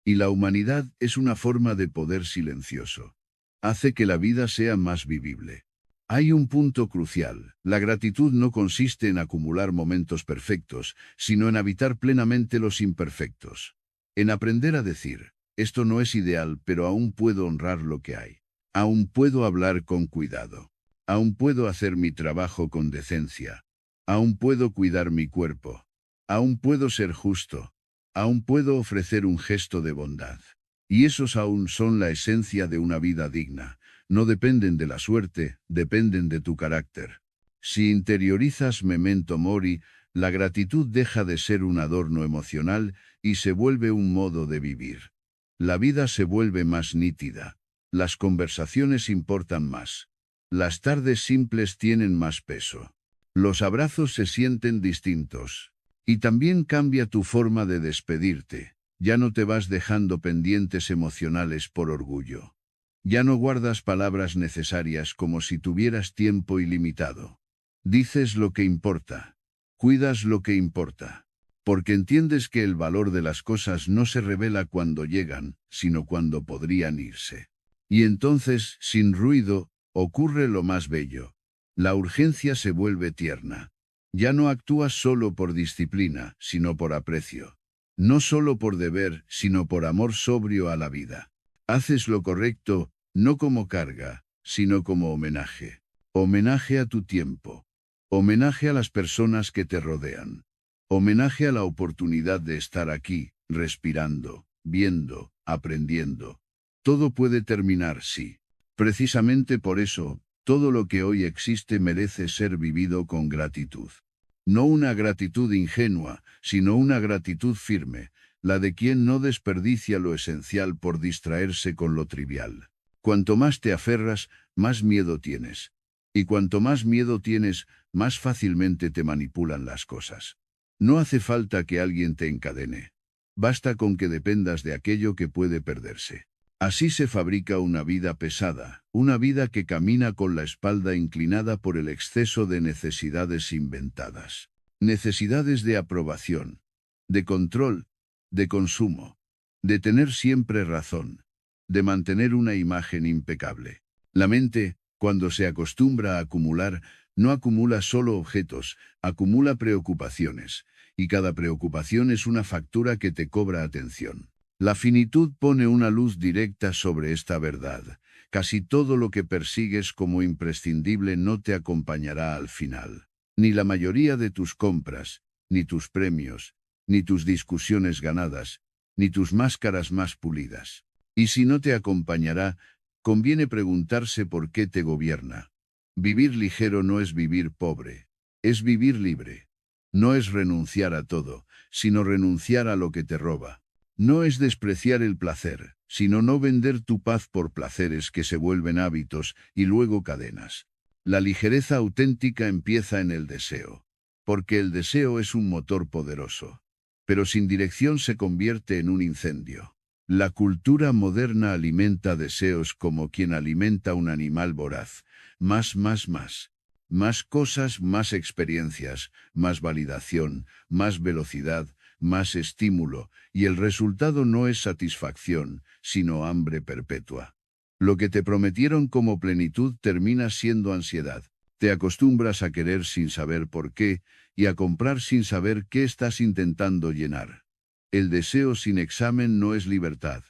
Y la humanidad es una forma de poder silencioso. Hace que la vida sea más vivible. Hay un punto crucial: la gratitud no consiste en acumular momentos perfectos, sino en habitar plenamente los imperfectos. En aprender a decir: esto no es ideal, pero aún puedo honrar lo que hay. Aún puedo hablar con cuidado. Aún puedo hacer mi trabajo con decencia. Aún puedo cuidar mi cuerpo. Aún puedo ser justo. Aún puedo ofrecer un gesto de bondad. Y esos aún son la esencia de una vida digna. No dependen de la suerte, dependen de tu carácter. Si interiorizas memento mori, la gratitud deja de ser un adorno emocional y se vuelve un modo de vivir. La vida se vuelve más nítida. Las conversaciones importan más. Las tardes simples tienen más peso. Los abrazos se sienten distintos. Y también cambia tu forma de despedirte. Ya no te vas dejando pendientes emocionales por orgullo. Ya no guardas palabras necesarias como si tuvieras tiempo ilimitado. Dices lo que importa. Cuidas lo que importa. Porque entiendes que el valor de las cosas no se revela cuando llegan, sino cuando podrían irse. Y entonces, sin ruido, ocurre lo más bello. La urgencia se vuelve tierna. Ya no actúas solo por disciplina, sino por aprecio. No solo por deber, sino por amor sobrio a la vida. Haces lo correcto, no como carga, sino como homenaje. Homenaje a tu tiempo. Homenaje a las personas que te rodean. Homenaje a la oportunidad de estar aquí, respirando, viendo, aprendiendo. Todo puede terminar, sí. Precisamente por eso, todo lo que hoy existe merece ser vivido con gratitud. No una gratitud ingenua, sino una gratitud firme, la de quien no desperdicia lo esencial por distraerse con lo trivial. Cuanto más te aferras, más miedo tienes. Y cuanto más miedo tienes, más fácilmente te manipulan las cosas. No hace falta que alguien te encadene. Basta con que dependas de aquello que puede perderse. Así se fabrica una vida pesada, una vida que camina con la espalda inclinada por el exceso de necesidades inventadas. Necesidades de aprobación, de control, de consumo, de tener siempre razón, de mantener una imagen impecable. La mente, cuando se acostumbra a acumular, no acumula solo objetos, acumula preocupaciones, y cada preocupación es una factura que te cobra atención. La finitud pone una luz directa sobre esta verdad. Casi todo lo que persigues como imprescindible no te acompañará al final. Ni la mayoría de tus compras, ni tus premios, ni tus discusiones ganadas, ni tus máscaras más pulidas. Y si no te acompañará, conviene preguntarse por qué te gobierna. Vivir ligero no es vivir pobre, es vivir libre. No es renunciar a todo, sino renunciar a lo que te roba. No es despreciar el placer, sino no vender tu paz por placeres que se vuelven hábitos y luego cadenas. La ligereza auténtica empieza en el deseo, porque el deseo es un motor poderoso, pero sin dirección se convierte en un incendio. La cultura moderna alimenta deseos como quien alimenta un animal voraz. Más. Más cosas, más experiencias, más validación, más velocidad, más estímulo, y el resultado no es satisfacción, sino hambre perpetua. Lo que te prometieron como plenitud termina siendo ansiedad. Te acostumbras a querer sin saber por qué, y a comprar sin saber qué estás intentando llenar. El deseo sin examen no es libertad,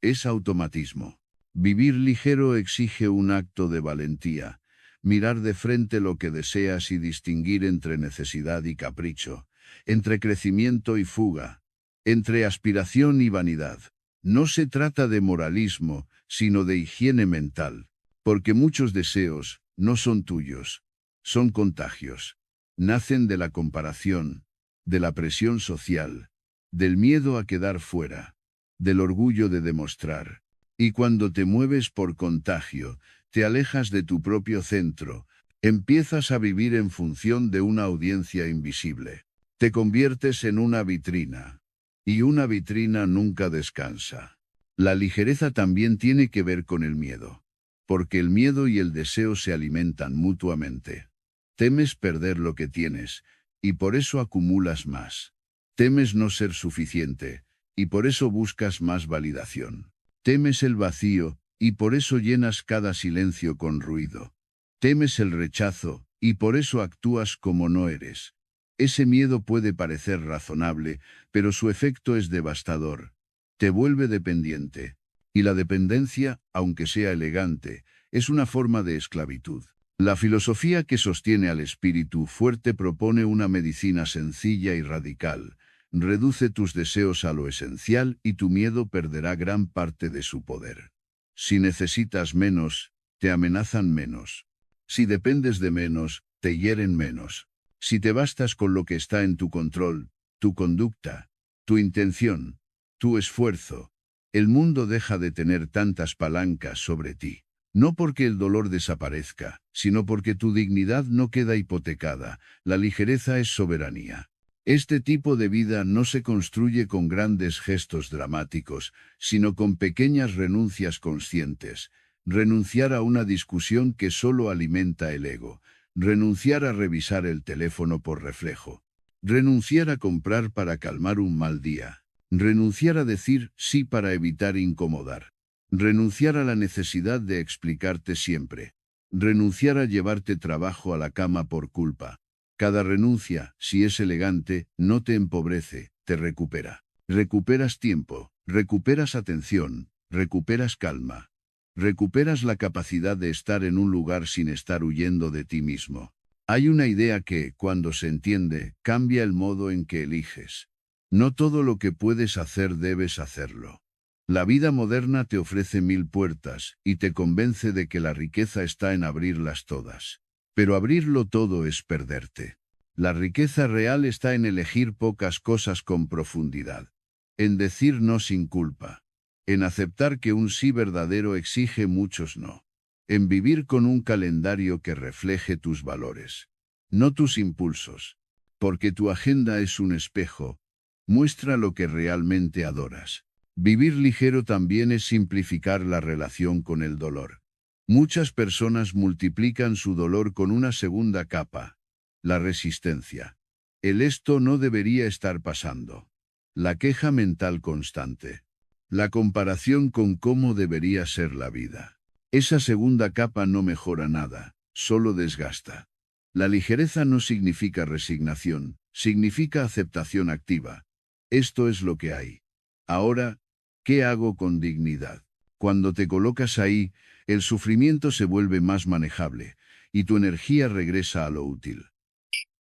es automatismo. Vivir ligero exige un acto de valentía. Mirar de frente lo que deseas y distinguir entre necesidad y capricho, entre crecimiento y fuga, entre aspiración y vanidad. No se trata de moralismo, sino de higiene mental, porque muchos deseos no son tuyos, son contagios. Nacen de la comparación, de la presión social, del miedo a quedar fuera, del orgullo de demostrar. Y cuando te mueves por contagio, te alejas de tu propio centro, empiezas a vivir en función de una audiencia invisible. Te conviertes en una vitrina. Y una vitrina nunca descansa. La ligereza también tiene que ver con el miedo, porque el miedo y el deseo se alimentan mutuamente. Temes perder lo que tienes, y por eso acumulas más. Temes no ser suficiente, y por eso buscas más validación. Temes el vacío, y por eso llenas cada silencio con ruido. Temes el rechazo, y por eso actúas como no eres. Ese miedo puede parecer razonable, pero su efecto es devastador. Te vuelve dependiente. Y la dependencia, aunque sea elegante, es una forma de esclavitud. La filosofía que sostiene al espíritu fuerte propone una medicina sencilla y radical. Reduce tus deseos a lo esencial y tu miedo perderá gran parte de su poder. Si necesitas menos, te amenazan menos. Si dependes de menos, te hieren menos. Si te bastas con lo que está en tu control, tu conducta, tu intención, tu esfuerzo, el mundo deja de tener tantas palancas sobre ti. No porque el dolor desaparezca, sino porque tu dignidad no queda hipotecada. La ligereza es soberanía. Este tipo de vida no se construye con grandes gestos dramáticos, sino con pequeñas renuncias conscientes. Renunciar a una discusión que solo alimenta el ego. Renunciar a revisar el teléfono por reflejo. Renunciar a comprar para calmar un mal día. Renunciar a decir sí para evitar incomodar. Renunciar a la necesidad de explicarte siempre. Renunciar a llevarte trabajo a la cama por culpa. Cada renuncia, si es elegante, no te empobrece, te recupera. Recuperas tiempo, recuperas atención, recuperas calma. Recuperas la capacidad de estar en un lugar sin estar huyendo de ti mismo. Hay una idea que, cuando se entiende, cambia el modo en que eliges. No todo lo que puedes hacer debes hacerlo. La vida moderna te ofrece 1000 puertas y te convence de que la riqueza está en abrirlas todas. Pero abrirlo todo es perderte. La riqueza real está en elegir pocas cosas con profundidad. En decir no sin culpa. En aceptar que un sí verdadero exige muchos no. En vivir con un calendario que refleje tus valores. No tus impulsos. Porque tu agenda es un espejo. Muestra lo que realmente adoras. Vivir ligero también es simplificar la relación con el dolor. Muchas personas multiplican su dolor con una segunda capa, la resistencia. El esto no debería estar pasando. La queja mental constante. La comparación con cómo debería ser la vida. Esa segunda capa no mejora nada, solo desgasta. La ligereza no significa resignación, significa aceptación activa. Esto es lo que hay. Ahora, ¿qué hago con dignidad? Cuando te colocas ahí, el sufrimiento se vuelve más manejable, y tu energía regresa a lo útil.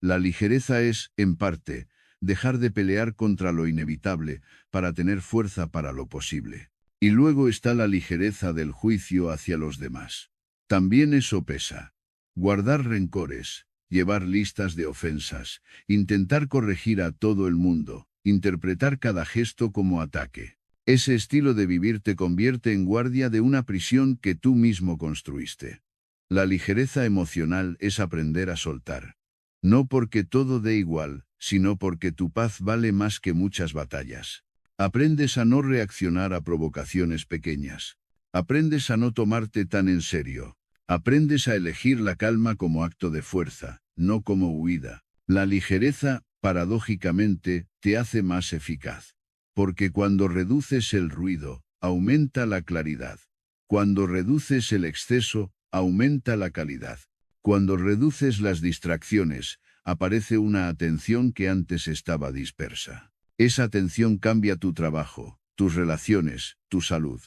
La ligereza es, en parte, dejar de pelear contra lo inevitable para tener fuerza para lo posible. Y luego está la ligereza del juicio hacia los demás. También eso pesa. Guardar rencores, llevar listas de ofensas, intentar corregir a todo el mundo, interpretar cada gesto como ataque. Ese estilo de vivir te convierte en guardia de una prisión que tú mismo construiste. La ligereza emocional es aprender a soltar. No porque todo dé igual, sino porque tu paz vale más que muchas batallas. Aprendes a no reaccionar a provocaciones pequeñas. Aprendes a no tomarte tan en serio. Aprendes a elegir la calma como acto de fuerza, no como huida. La ligereza, paradójicamente, te hace más eficaz. Porque cuando reduces el ruido, aumenta la claridad. Cuando reduces el exceso, aumenta la calidad. Cuando reduces las distracciones, aparece una atención que antes estaba dispersa. Esa atención cambia tu trabajo, tus relaciones, tu salud.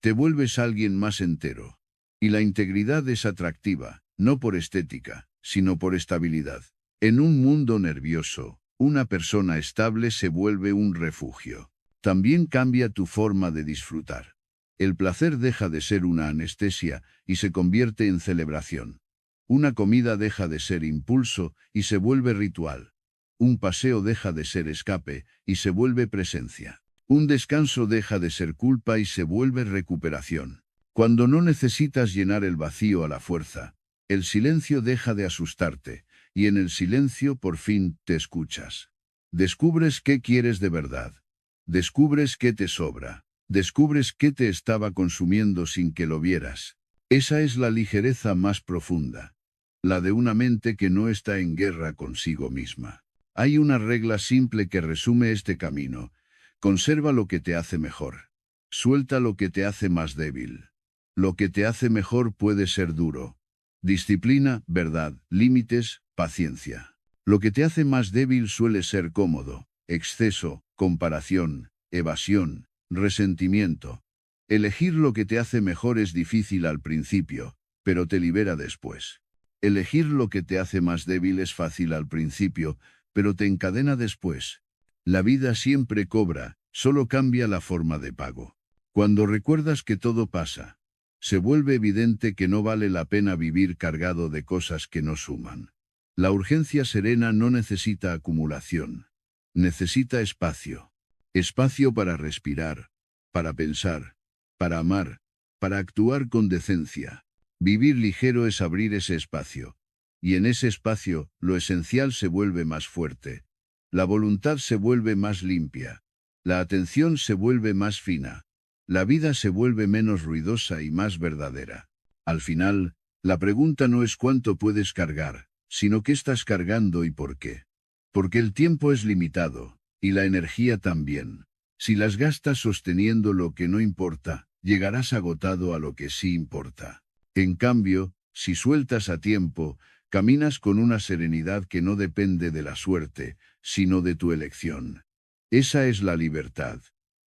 Te vuelves alguien más entero. Y la integridad es atractiva, no por estética, sino por estabilidad. En un mundo nervioso, una persona estable se vuelve un refugio. También cambia tu forma de disfrutar. El placer deja de ser una anestesia y se convierte en celebración. Una comida deja de ser impulso y se vuelve ritual. Un paseo deja de ser escape y se vuelve presencia. Un descanso deja de ser culpa y se vuelve recuperación. Cuando no necesitas llenar el vacío a la fuerza, el silencio deja de asustarte, y en el silencio por fin te escuchas. Descubres qué quieres de verdad. Descubres qué te sobra. Descubres qué te estaba consumiendo sin que lo vieras. Esa es la ligereza más profunda. La de una mente que no está en guerra consigo misma. Hay una regla simple que resume este camino. Conserva lo que te hace mejor. Suelta lo que te hace más débil. Lo que te hace mejor puede ser duro. Disciplina, verdad, límites, paciencia. Lo que te hace más débil suele ser cómodo, exceso, comparación, evasión, resentimiento. Elegir lo que te hace mejor es difícil al principio, pero te libera después. Elegir lo que te hace más débil es fácil al principio, pero te encadena después. La vida siempre cobra, solo cambia la forma de pago. Cuando recuerdas que todo pasa, se vuelve evidente que no vale la pena vivir cargado de cosas que no suman. La urgencia serena no necesita acumulación. Necesita espacio. Espacio para respirar, para pensar, para amar, para actuar con decencia. Vivir ligero es abrir ese espacio. Y en ese espacio, lo esencial se vuelve más fuerte. La voluntad se vuelve más limpia. La atención se vuelve más fina. La vida se vuelve menos ruidosa y más verdadera. Al final, la pregunta no es cuánto puedes cargar, sino qué estás cargando y por qué. Porque el tiempo es limitado, y la energía también. Si las gastas sosteniendo lo que no importa, llegarás agotado a lo que sí importa. En cambio, si sueltas a tiempo, caminas con una serenidad que no depende de la suerte, sino de tu elección. Esa es la libertad.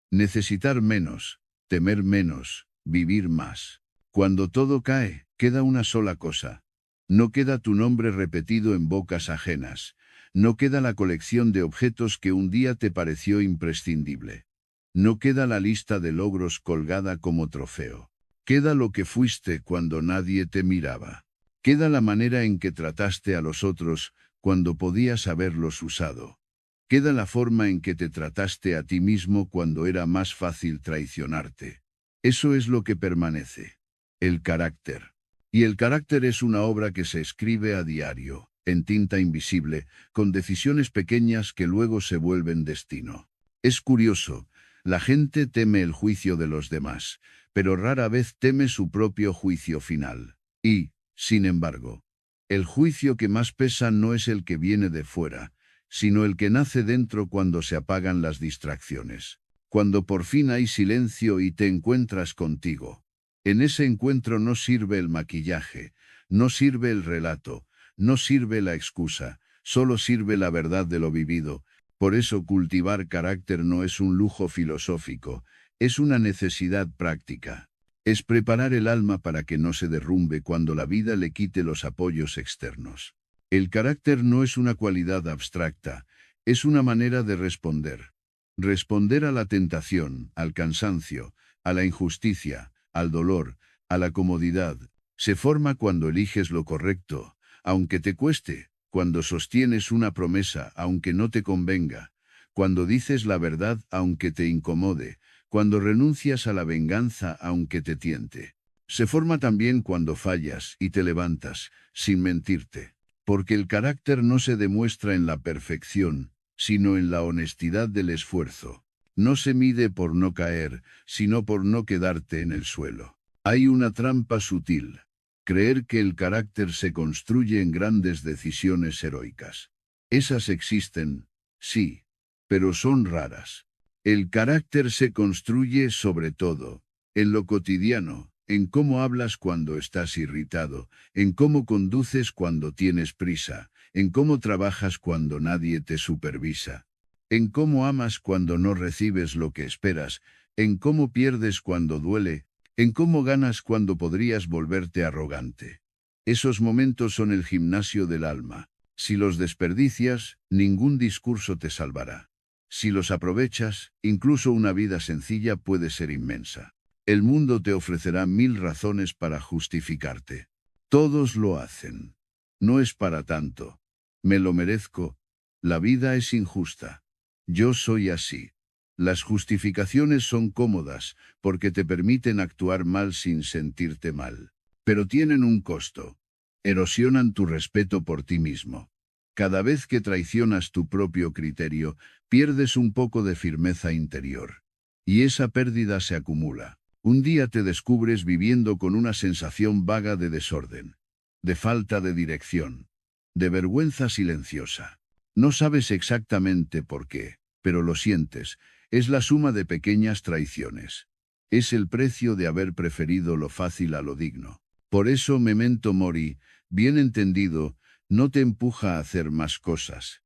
Necesitar menos, temer menos, vivir más. Cuando todo cae, queda una sola cosa. No queda tu nombre repetido en bocas ajenas. No queda la colección de objetos que un día te pareció imprescindible. No queda la lista de logros colgada como trofeo. Queda lo que fuiste cuando nadie te miraba. Queda la manera en que trataste a los otros cuando podías haberlos usado. Queda la forma en que te trataste a ti mismo cuando era más fácil traicionarte. Eso es lo que permanece. El carácter. Y el carácter es una obra que se escribe a diario, en tinta invisible, con decisiones pequeñas que luego se vuelven destino. Es curioso, la gente teme el juicio de los demás, pero rara vez teme su propio juicio final. Y, sin embargo, el juicio que más pesa no es el que viene de fuera, sino el que nace dentro cuando se apagan las distracciones. Cuando por fin hay silencio y te encuentras contigo. En ese encuentro no sirve el maquillaje, no sirve el relato, no sirve la excusa, solo sirve la verdad de lo vivido. Por eso cultivar carácter no es un lujo filosófico, es una necesidad práctica. Es preparar el alma para que no se derrumbe cuando la vida le quite los apoyos externos. El carácter no es una cualidad abstracta, es una manera de responder. Responder a la tentación, al cansancio, a la injusticia, al dolor, a la comodidad, se forma cuando eliges lo correcto, aunque te cueste, cuando sostienes una promesa, aunque no te convenga, cuando dices la verdad, aunque te incomode, cuando renuncias a la venganza, aunque te tiente. Se forma también cuando fallas y te levantas, sin mentirte. Porque el carácter no se demuestra en la perfección, sino en la honestidad del esfuerzo. No se mide por no caer, sino por no quedarte en el suelo. Hay una trampa sutil. Creer que el carácter se construye en grandes decisiones heroicas. Esas existen, sí, pero son raras. El carácter se construye sobre todo, en lo cotidiano, en cómo hablas cuando estás irritado, en cómo conduces cuando tienes prisa, en cómo trabajas cuando nadie te supervisa, en cómo amas cuando no recibes lo que esperas, en cómo pierdes cuando duele, en cómo ganas cuando podrías volverte arrogante. Esos momentos son el gimnasio del alma. Si los desperdicias, ningún discurso te salvará. Si los aprovechas, incluso una vida sencilla puede ser inmensa. El mundo te ofrecerá 1000 razones para justificarte. Todos lo hacen. No es para tanto. Me lo merezco. La vida es injusta. Yo soy así. Las justificaciones son cómodas, porque te permiten actuar mal sin sentirte mal. Pero tienen un costo. Erosionan tu respeto por ti mismo. Cada vez que traicionas tu propio criterio, pierdes un poco de firmeza interior. Y esa pérdida se acumula. Un día te descubres viviendo con una sensación vaga de desorden, de falta de dirección, de vergüenza silenciosa. No sabes exactamente por qué, pero lo sientes. Es la suma de pequeñas traiciones. Es el precio de haber preferido lo fácil a lo digno. Por eso Memento Mori, bien entendido, no te empuja a hacer más cosas.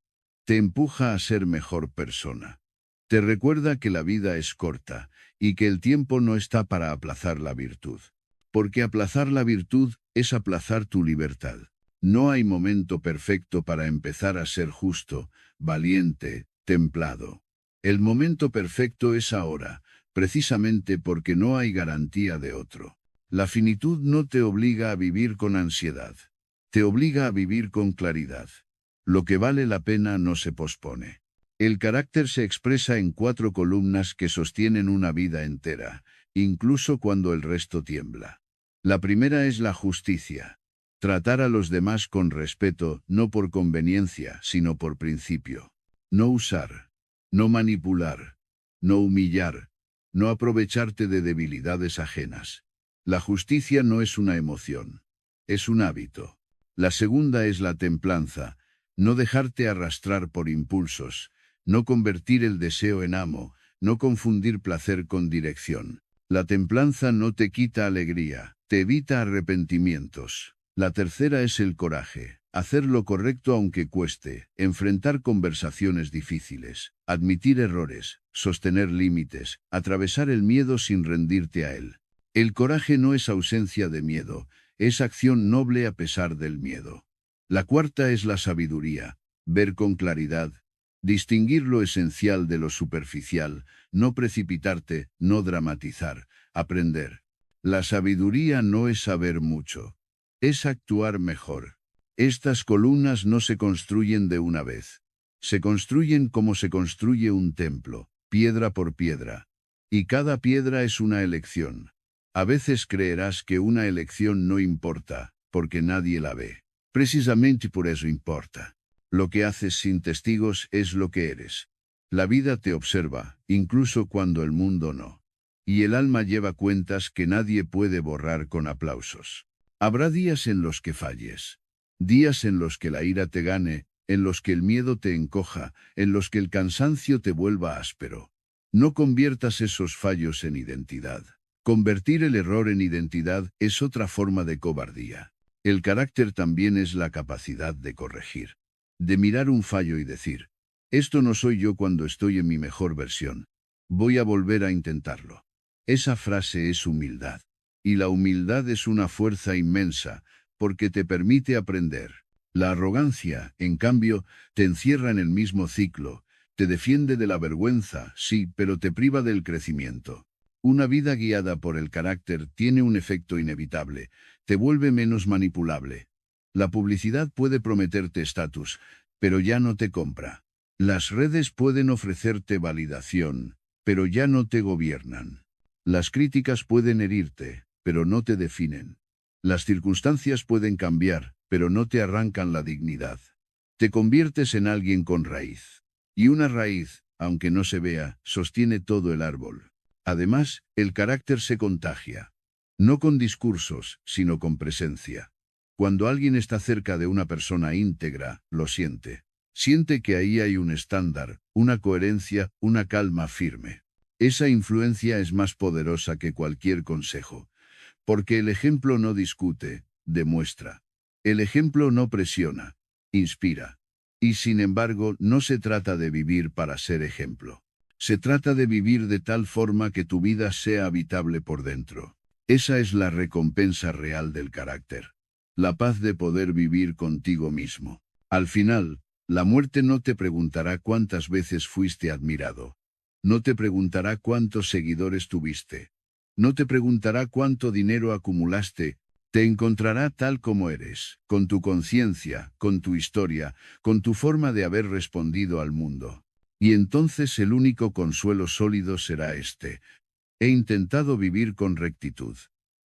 Te empuja a ser mejor persona. Te recuerda que la vida es corta y que el tiempo no está para aplazar la virtud. Porque aplazar la virtud es aplazar tu libertad. No hay momento perfecto para empezar a ser justo, valiente, templado. El momento perfecto es ahora, precisamente porque no hay garantía de otro. La finitud no te obliga a vivir con ansiedad. Te obliga a vivir con claridad. Lo que vale la pena no se pospone. El carácter se expresa en 4 columnas que sostienen una vida entera, incluso cuando el resto tiembla. La primera es la justicia. Tratar a los demás con respeto, no por conveniencia, sino por principio. No usar, no manipular, no humillar, no aprovecharte de debilidades ajenas. La justicia no es una emoción, es un hábito. La segunda es la templanza, no dejarte arrastrar por impulsos, no convertir el deseo en amo, no confundir placer con dirección. La templanza no te quita alegría, te evita arrepentimientos. La tercera es el coraje, hacer lo correcto aunque cueste, enfrentar conversaciones difíciles, admitir errores, sostener límites, atravesar el miedo sin rendirte a él. El coraje no es ausencia de miedo, es acción noble a pesar del miedo. La cuarta es la sabiduría, ver con claridad, distinguir lo esencial de lo superficial, no precipitarte, no dramatizar, aprender. La sabiduría no es saber mucho, es actuar mejor. Estas columnas no se construyen de una vez. Se construyen como se construye un templo, piedra por piedra. Y cada piedra es una elección. A veces creerás que una elección no importa, porque nadie la ve. Precisamente por eso importa. Lo que haces sin testigos es lo que eres. La vida te observa, incluso cuando el mundo no. Y el alma lleva cuentas que nadie puede borrar con aplausos. Habrá días en los que falles. Días en los que la ira te gane, en los que el miedo te encoja, en los que el cansancio te vuelva áspero. No conviertas esos fallos en identidad. Convertir el error en identidad es otra forma de cobardía. El carácter también es la capacidad de corregir. De mirar un fallo y decir, esto no soy yo cuando estoy en mi mejor versión. Voy a volver a intentarlo. Esa frase es humildad. Y la humildad es una fuerza inmensa, porque te permite aprender. La arrogancia, en cambio, te encierra en el mismo ciclo, te defiende de la vergüenza, sí, pero te priva del crecimiento. Una vida guiada por el carácter tiene un efecto inevitable, te vuelve menos manipulable. La publicidad puede prometerte estatus, pero ya no te compra. Las redes pueden ofrecerte validación, pero ya no te gobiernan. Las críticas pueden herirte, pero no te definen. Las circunstancias pueden cambiar, pero no te arrancan la dignidad. Te conviertes en alguien con raíz. Y una raíz, aunque no se vea, sostiene todo el árbol. Además, el carácter se contagia. No con discursos, sino con presencia. Cuando alguien está cerca de una persona íntegra, lo siente. Siente que ahí hay un estándar, una coherencia, una calma firme. Esa influencia es más poderosa que cualquier consejo. Porque el ejemplo no discute, demuestra. El ejemplo no presiona, inspira. Y sin embargo, no se trata de vivir para ser ejemplo. Se trata de vivir de tal forma que tu vida sea habitable por dentro. Esa es la recompensa real del carácter. La paz de poder vivir contigo mismo. Al final, la muerte no te preguntará cuántas veces fuiste admirado. No te preguntará cuántos seguidores tuviste. No te preguntará cuánto dinero acumulaste. Te encontrará tal como eres, con tu conciencia, con tu historia, con tu forma de haber respondido al mundo. Y entonces el único consuelo sólido será este. He intentado vivir con rectitud.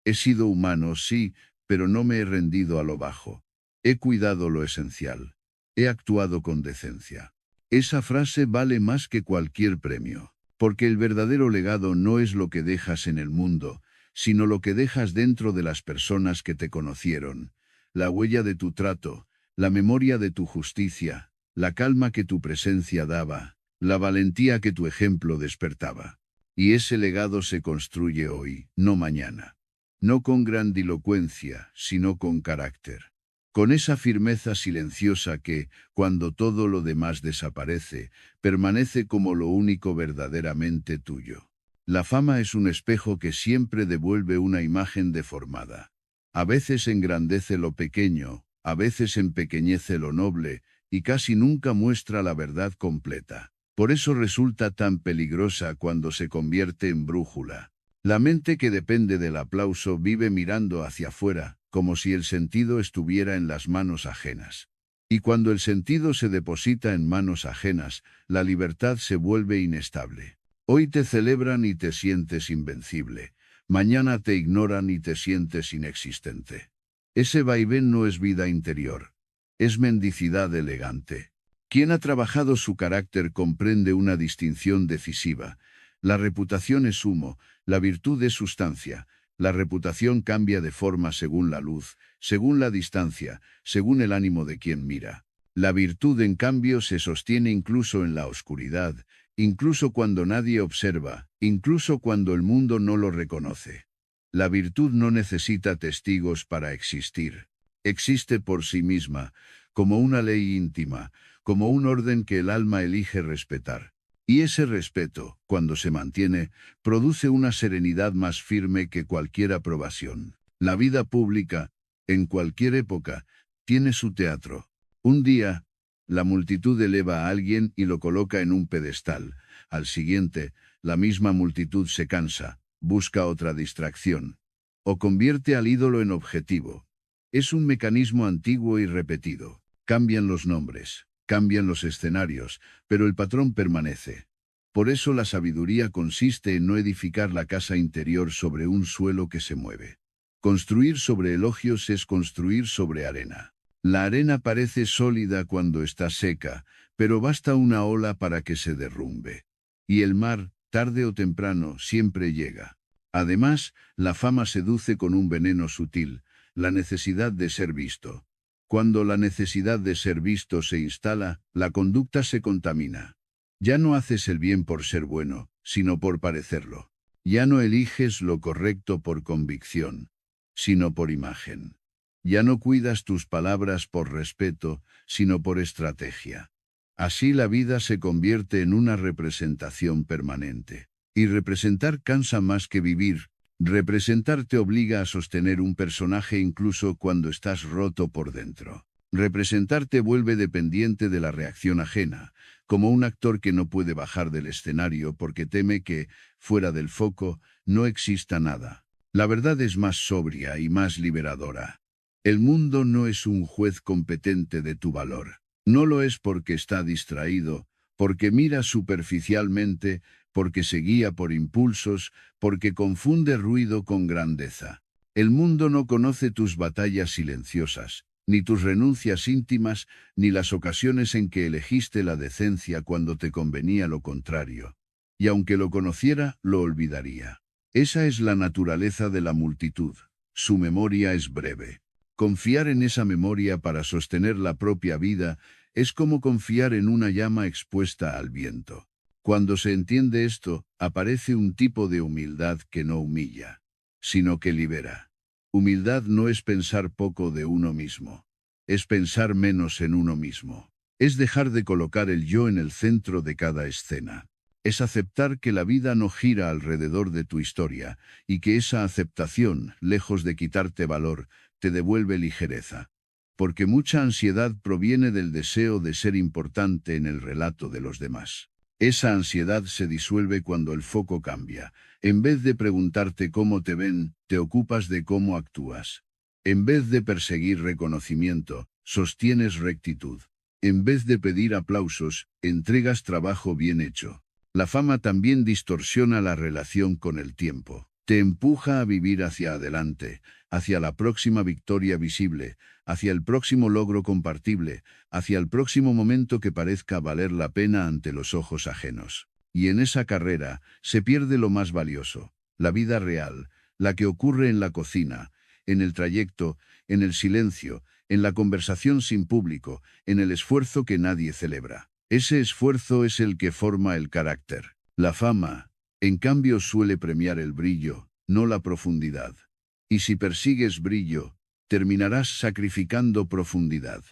He sido humano, sí, pero no me he rendido a lo bajo. He cuidado lo esencial. He actuado con decencia. Esa frase vale más que cualquier premio, porque el verdadero legado no es lo que dejas en el mundo, sino lo que dejas dentro de las personas que te conocieron, la huella de tu trato, la memoria de tu justicia, la calma que tu presencia daba, la valentía que tu ejemplo despertaba. Y ese legado se construye hoy, no mañana. No con grandilocuencia, sino con carácter. Con esa firmeza silenciosa que, cuando todo lo demás desaparece, permanece como lo único verdaderamente tuyo. La fama es un espejo que siempre devuelve una imagen deformada. A veces engrandece lo pequeño, a veces empequeñece lo noble, y casi nunca muestra la verdad completa. Por eso resulta tan peligrosa cuando se convierte en brújula. La mente que depende del aplauso vive mirando hacia afuera, como si el sentido estuviera en las manos ajenas. Y cuando el sentido se deposita en manos ajenas, la libertad se vuelve inestable. Hoy te celebran y te sientes invencible. Mañana te ignoran y te sientes inexistente. Ese vaivén no es vida interior. Es mendicidad elegante. Quien ha trabajado su carácter comprende una distinción decisiva. La reputación es humo, la virtud es sustancia. La reputación cambia de forma según la luz, según la distancia, según el ánimo de quien mira. La virtud, en cambio, se sostiene incluso en la oscuridad, incluso cuando nadie observa, incluso cuando el mundo no lo reconoce. La virtud no necesita testigos para existir. Existe por sí misma, como una ley íntima, como un orden que el alma elige respetar. Y ese respeto, cuando se mantiene, produce una serenidad más firme que cualquier aprobación. La vida pública, en cualquier época, tiene su teatro. Un día, la multitud eleva a alguien y lo coloca en un pedestal. Al siguiente, la misma multitud se cansa, busca otra distracción, o convierte al ídolo en objetivo. Es un mecanismo antiguo y repetido. Cambian los nombres, cambian los escenarios, pero el patrón permanece. Por eso la sabiduría consiste en no edificar la casa interior sobre un suelo que se mueve. Construir sobre elogios es construir sobre arena. La arena parece sólida cuando está seca, pero basta una ola para que se derrumbe. Y el mar, tarde o temprano, siempre llega. Además, la fama seduce con un veneno sutil, la necesidad de ser visto. Cuando la necesidad de ser visto se instala, la conducta se contamina. Ya no haces el bien por ser bueno, sino por parecerlo. Ya no eliges lo correcto por convicción, sino por imagen. Ya no cuidas tus palabras por respeto, sino por estrategia. Así la vida se convierte en una representación permanente. Y representar cansa más que vivir. Representar te obliga a sostener un personaje incluso cuando estás roto por dentro. Representarte vuelve dependiente de la reacción ajena, como un actor que no puede bajar del escenario porque teme que, fuera del foco, no exista nada. La verdad es más sobria y más liberadora. El mundo no es un juez competente de tu valor. No lo es porque está distraído, porque mira superficialmente, porque se guía por impulsos, porque confunde ruido con grandeza. El mundo no conoce tus batallas silenciosas, ni tus renuncias íntimas, ni las ocasiones en que elegiste la decencia cuando te convenía lo contrario. Y aunque lo conociera, lo olvidaría. Esa es la naturaleza de la multitud. Su memoria es breve. Confiar en esa memoria para sostener la propia vida es como confiar en una llama expuesta al viento. Cuando se entiende esto, aparece un tipo de humildad que no humilla, sino que libera. Humildad no es pensar poco de uno mismo, es pensar menos en uno mismo. Es dejar de colocar el yo en el centro de cada escena. Es aceptar que la vida no gira alrededor de tu historia, y que esa aceptación, lejos de quitarte valor, te devuelve ligereza. Porque mucha ansiedad proviene del deseo de ser importante en el relato de los demás. Esa ansiedad se disuelve cuando el foco cambia. En vez de preguntarte cómo te ven, te ocupas de cómo actúas. En vez de perseguir reconocimiento, sostienes rectitud. En vez de pedir aplausos, entregas trabajo bien hecho. La fama también distorsiona la relación con el tiempo. Te empuja a vivir hacia adelante, hacia la próxima victoria visible, hacia el próximo logro compartible, hacia el próximo momento que parezca valer la pena ante los ojos ajenos. Y en esa carrera se pierde lo más valioso, la vida real, la que ocurre en la cocina, en el trayecto, en el silencio, en la conversación sin público, en el esfuerzo que nadie celebra. Ese esfuerzo es el que forma el carácter. La fama, en cambio, suele premiar el brillo, no la profundidad. Y si persigues brillo, terminarás sacrificando profundidad.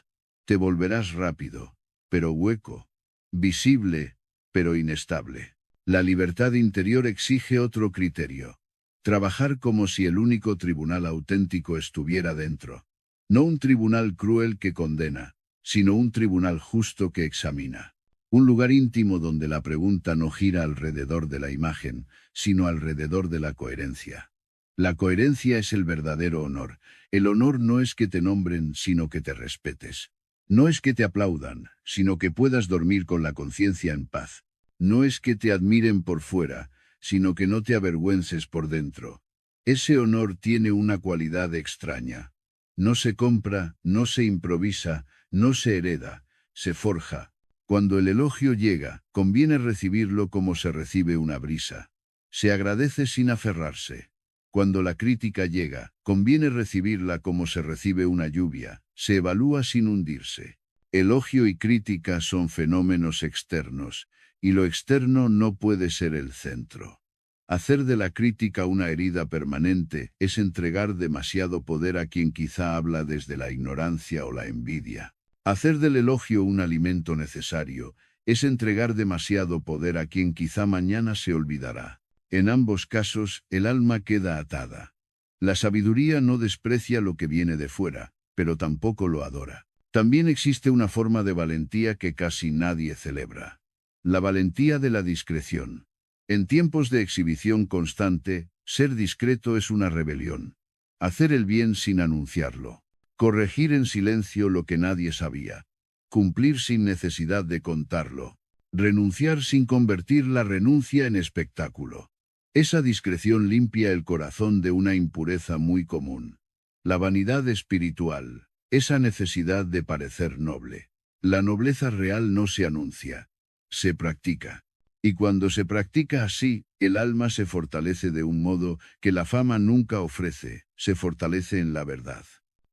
Te volverás rápido, pero hueco, visible, pero inestable. La libertad interior exige otro criterio. Trabajar como si el único tribunal auténtico estuviera dentro. No un tribunal cruel que condena, sino un tribunal justo que examina. Un lugar íntimo donde la pregunta no gira alrededor de la imagen, sino alrededor de la coherencia. La coherencia es el verdadero honor. El honor no es que te nombren, sino que te respetes. No es que te aplaudan, sino que puedas dormir con la conciencia en paz. No es que te admiren por fuera, sino que no te avergüences por dentro. Ese honor tiene una cualidad extraña. No se compra, no se improvisa, no se hereda, se forja. Cuando el elogio llega, conviene recibirlo como se recibe una brisa. Se agradece sin aferrarse. Cuando la crítica llega, conviene recibirla como se recibe una lluvia, se evalúa sin hundirse. Elogio y crítica son fenómenos externos, y lo externo no puede ser el centro. Hacer de la crítica una herida permanente es entregar demasiado poder a quien quizá habla desde la ignorancia o la envidia. Hacer del elogio un alimento necesario es entregar demasiado poder a quien quizá mañana se olvidará. En ambos casos, el alma queda atada. La sabiduría no desprecia lo que viene de fuera, pero tampoco lo adora. También existe una forma de valentía que casi nadie celebra. La valentía de la discreción. En tiempos de exhibición constante, ser discreto es una rebelión. Hacer el bien sin anunciarlo. Corregir en silencio lo que nadie sabía. Cumplir sin necesidad de contarlo. Renunciar sin convertir la renuncia en espectáculo. Esa discreción limpia el corazón de una impureza muy común. La vanidad espiritual, esa necesidad de parecer noble. La nobleza real no se anuncia, se practica. Y cuando se practica así, el alma se fortalece de un modo que la fama nunca ofrece, se fortalece en la verdad.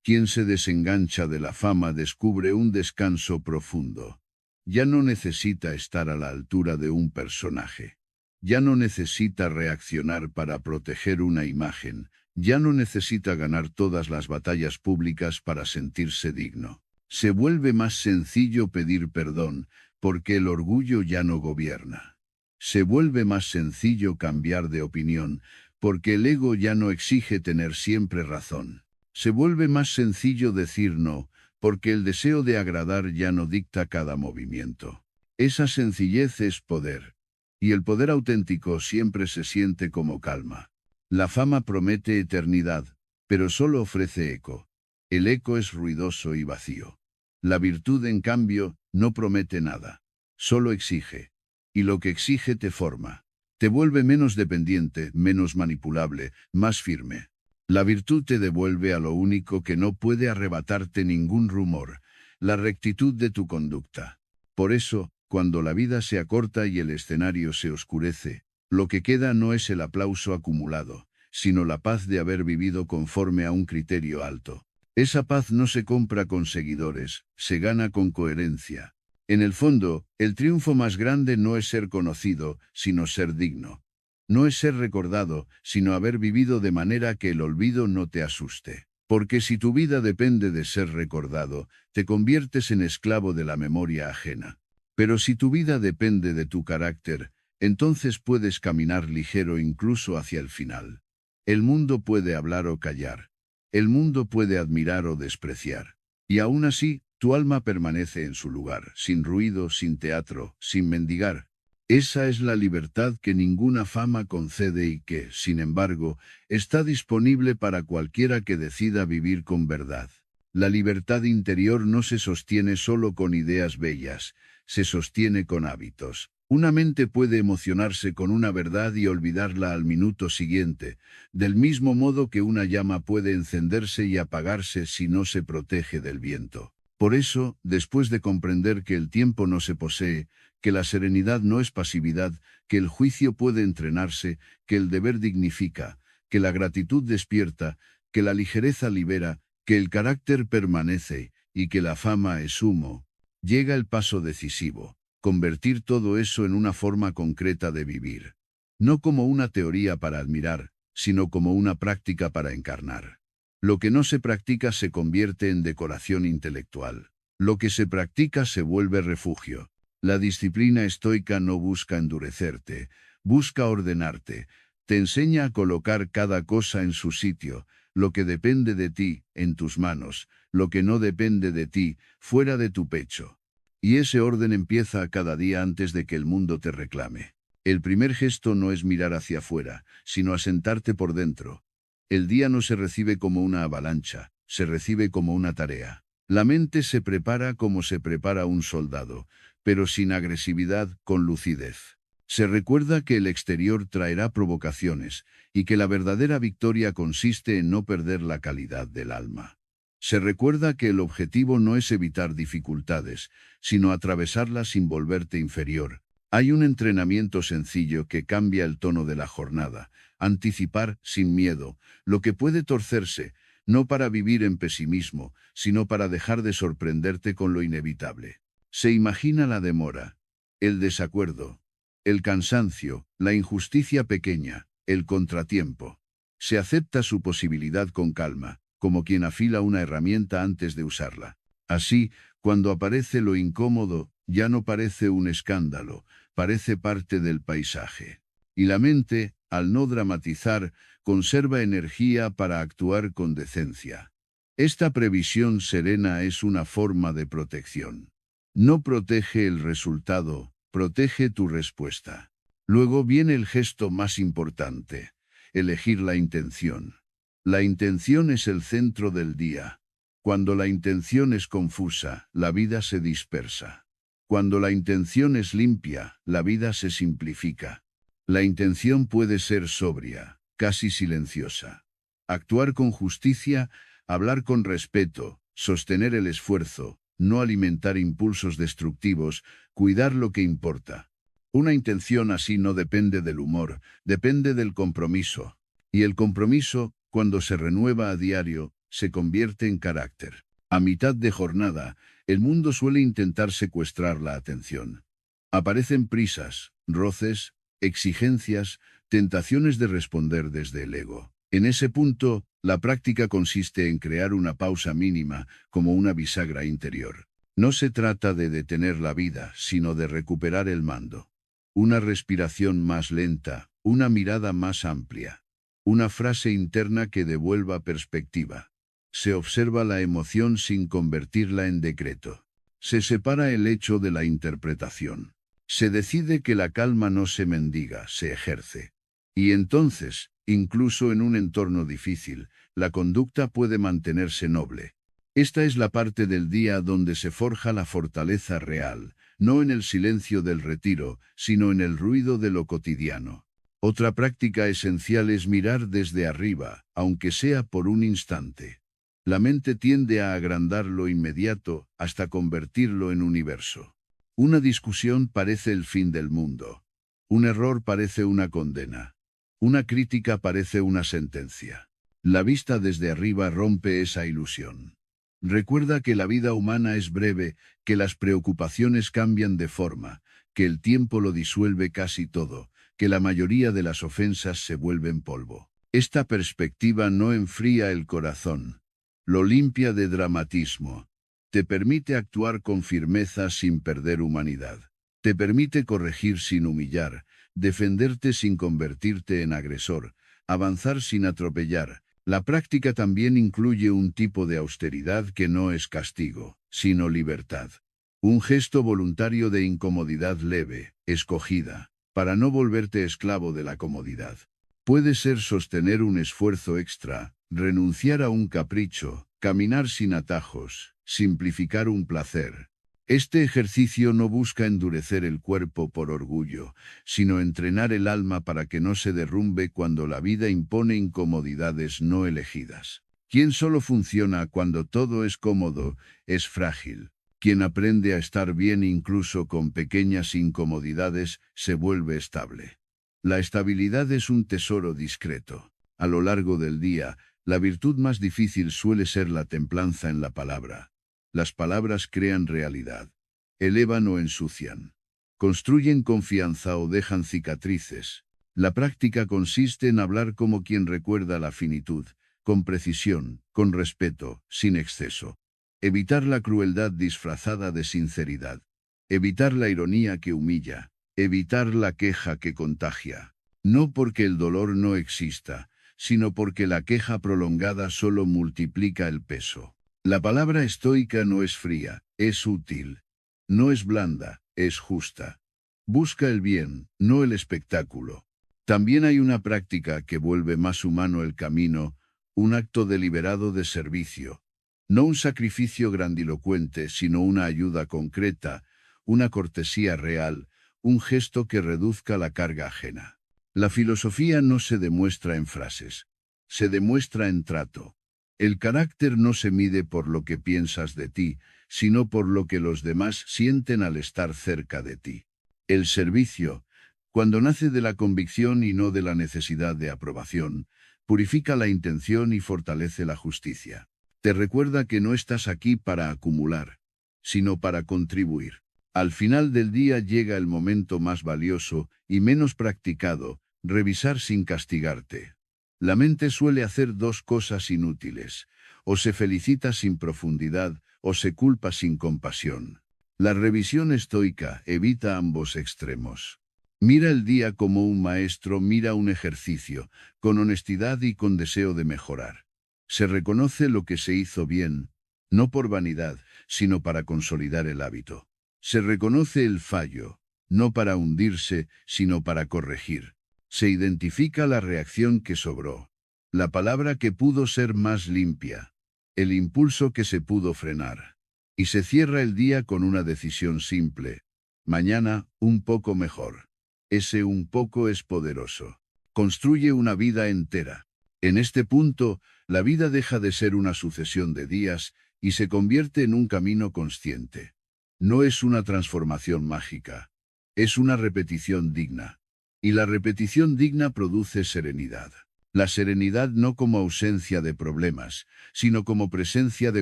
Quien se desengancha de la fama descubre un descanso profundo. Ya no necesita estar a la altura de un personaje. Ya no necesita reaccionar para proteger una imagen. Ya no necesita ganar todas las batallas públicas para sentirse digno. Se vuelve más sencillo pedir perdón, porque el orgullo ya no gobierna. Se vuelve más sencillo cambiar de opinión, porque el ego ya no exige tener siempre razón. Se vuelve más sencillo decir no, porque el deseo de agradar ya no dicta cada movimiento. Esa sencillez es poder, y el poder auténtico siempre se siente como calma. La fama promete eternidad, pero solo ofrece eco. El eco es ruidoso y vacío. La virtud, en cambio, no promete nada, solo exige. Y lo que exige te forma. Te vuelve menos dependiente, menos manipulable, más firme. La virtud te devuelve a lo único que no puede arrebatarte ningún rumor, la rectitud de tu conducta. Por eso, cuando la vida se acorta y el escenario se oscurece, lo que queda no es el aplauso acumulado, sino la paz de haber vivido conforme a un criterio alto. Esa paz no se compra con seguidores, se gana con coherencia. En el fondo, el triunfo más grande no es ser conocido, sino ser digno. No es ser recordado, sino haber vivido de manera que el olvido no te asuste. Porque si tu vida depende de ser recordado, te conviertes en esclavo de la memoria ajena. Pero si tu vida depende de tu carácter, entonces puedes caminar ligero incluso hacia el final. El mundo puede hablar o callar. El mundo puede admirar o despreciar. Y aún así, tu alma permanece en su lugar, sin ruido, sin teatro, sin mendigar. Esa es la libertad que ninguna fama concede y que, sin embargo, está disponible para cualquiera que decida vivir con verdad. La libertad interior no se sostiene solo con ideas bellas, se sostiene con hábitos. Una mente puede emocionarse con una verdad y olvidarla al minuto siguiente, del mismo modo que una llama puede encenderse y apagarse si no se protege del viento. Por eso, después de comprender que el tiempo no se posee, que la serenidad no es pasividad, que el juicio puede entrenarse, que el deber dignifica, que la gratitud despierta, que la ligereza libera, que el carácter permanece y que la fama es humo, llega el paso decisivo: convertir todo eso en una forma concreta de vivir. No como una teoría para admirar, sino como una práctica para encarnar. Lo que no se practica se convierte en decoración intelectual. Lo que se practica se vuelve refugio. La disciplina estoica no busca endurecerte, busca ordenarte. Te enseña a colocar cada cosa en su sitio, lo que depende de ti, en tus manos, lo que no depende de ti, fuera de tu pecho. Y ese orden empieza cada día antes de que el mundo te reclame. El primer gesto no es mirar hacia afuera, sino asentarte por dentro. El día no se recibe como una avalancha, se recibe como una tarea. La mente se prepara como se prepara un soldado, pero sin agresividad, con lucidez. Se recuerda que el exterior traerá provocaciones, y que la verdadera victoria consiste en no perder la calidad del alma. Se recuerda que el objetivo no es evitar dificultades, sino atravesarlas sin volverte inferior. Hay un entrenamiento sencillo que cambia el tono de la jornada: anticipar, sin miedo, lo que puede torcerse, no para vivir en pesimismo, sino para dejar de sorprenderte con lo inevitable. Se imagina la demora, el desacuerdo, el cansancio, la injusticia pequeña, el contratiempo. Se acepta su posibilidad con calma, como quien afila una herramienta antes de usarla. Así, cuando aparece lo incómodo, ya no parece un escándalo, parece parte del paisaje. Y la mente, al no dramatizar, conserva energía para actuar con decencia. Esta previsión serena es una forma de protección. No protege el resultado, protege tu respuesta. Luego viene el gesto más importante: elegir la intención. La intención es el centro del día. Cuando la intención es confusa, la vida se dispersa. Cuando la intención es limpia, la vida se simplifica. La intención puede ser sobria, casi silenciosa. Actuar con justicia, hablar con respeto, sostener el esfuerzo, no alimentar impulsos destructivos, cuidar lo que importa. Una intención así no depende del humor, depende del compromiso. Y el compromiso, cuando se renueva a diario, se convierte en carácter. A mitad de jornada, el mundo suele intentar secuestrar la atención. Aparecen prisas, roces, exigencias, tentaciones de responder desde el ego. En ese punto, la práctica consiste en crear una pausa mínima, como una bisagra interior. No se trata de detener la vida, sino de recuperar el mando. Una respiración más lenta, una mirada más amplia. Una frase interna que devuelva perspectiva. Se observa la emoción sin convertirla en decreto. Se separa el hecho de la interpretación. Se decide que la calma no se mendiga, se ejerce. Y entonces, incluso en un entorno difícil, la conducta puede mantenerse noble. Esta es la parte del día donde se forja la fortaleza real, no en el silencio del retiro, sino en el ruido de lo cotidiano. Otra práctica esencial es mirar desde arriba, aunque sea por un instante. La mente tiende a agrandar lo inmediato hasta convertirlo en universo. Una discusión parece el fin del mundo. Un error parece una condena. Una crítica parece una sentencia. La vista desde arriba rompe esa ilusión. Recuerda que la vida humana es breve, que las preocupaciones cambian de forma, que el tiempo lo disuelve casi todo, que la mayoría de las ofensas se vuelven polvo. Esta perspectiva no enfría el corazón, lo limpia de dramatismo. Te permite actuar con firmeza sin perder humanidad. Te permite corregir sin humillar, defenderte sin convertirte en agresor, avanzar sin atropellar. La práctica también incluye un tipo de austeridad que no es castigo, sino libertad. Un gesto voluntario de incomodidad leve, escogida, para no volverte esclavo de la comodidad. Puede ser sostener un esfuerzo extra, renunciar a un capricho, caminar sin atajos, simplificar un placer. Este ejercicio no busca endurecer el cuerpo por orgullo, sino entrenar el alma para que no se derrumbe cuando la vida impone incomodidades no elegidas. Quien solo funciona cuando todo es cómodo, es frágil. Quien aprende a estar bien incluso con pequeñas incomodidades, se vuelve estable. La estabilidad es un tesoro discreto. A lo largo del día, la virtud más difícil suele ser la templanza en la palabra. Las palabras crean realidad, elevan o ensucian, construyen confianza o dejan cicatrices. La práctica consiste en hablar como quien recuerda la finitud, con precisión, con respeto, sin exceso. Evitar la crueldad disfrazada de sinceridad. Evitar la ironía que humilla. Evitar la queja que contagia. No porque el dolor no exista, sino porque la queja prolongada solo multiplica el peso. La palabra estoica no es fría, es útil. No es blanda, es justa. Busca el bien, no el espectáculo. También hay una práctica que vuelve más humano el camino, un acto deliberado de servicio. No un sacrificio grandilocuente, sino una ayuda concreta, una cortesía real, un gesto que reduzca la carga ajena. La filosofía no se demuestra en frases, se demuestra en trato. El carácter no se mide por lo que piensas de ti, sino por lo que los demás sienten al estar cerca de ti. El servicio, cuando nace de la convicción y no de la necesidad de aprobación, purifica la intención y fortalece la justicia. Te recuerda que no estás aquí para acumular, sino para contribuir. Al final del día llega el momento más valioso y menos practicado, revisar sin castigarte. La mente suele hacer dos cosas inútiles, o se felicita sin profundidad, o se culpa sin compasión. La revisión estoica evita ambos extremos. Mira el día como un maestro mira un ejercicio, con honestidad y con deseo de mejorar. Se reconoce lo que se hizo bien, no por vanidad, sino para consolidar el hábito. Se reconoce el fallo, no para hundirse, sino para corregir. Se identifica la reacción que sobró, la palabra que pudo ser más limpia, el impulso que se pudo frenar. Y se cierra el día con una decisión simple. Mañana, un poco mejor. Ese un poco es poderoso. Construye una vida entera. En este punto, la vida deja de ser una sucesión de días y se convierte en un camino consciente. No es una transformación mágica, es una repetición digna. Y la repetición digna produce serenidad. La serenidad no como ausencia de problemas, sino como presencia de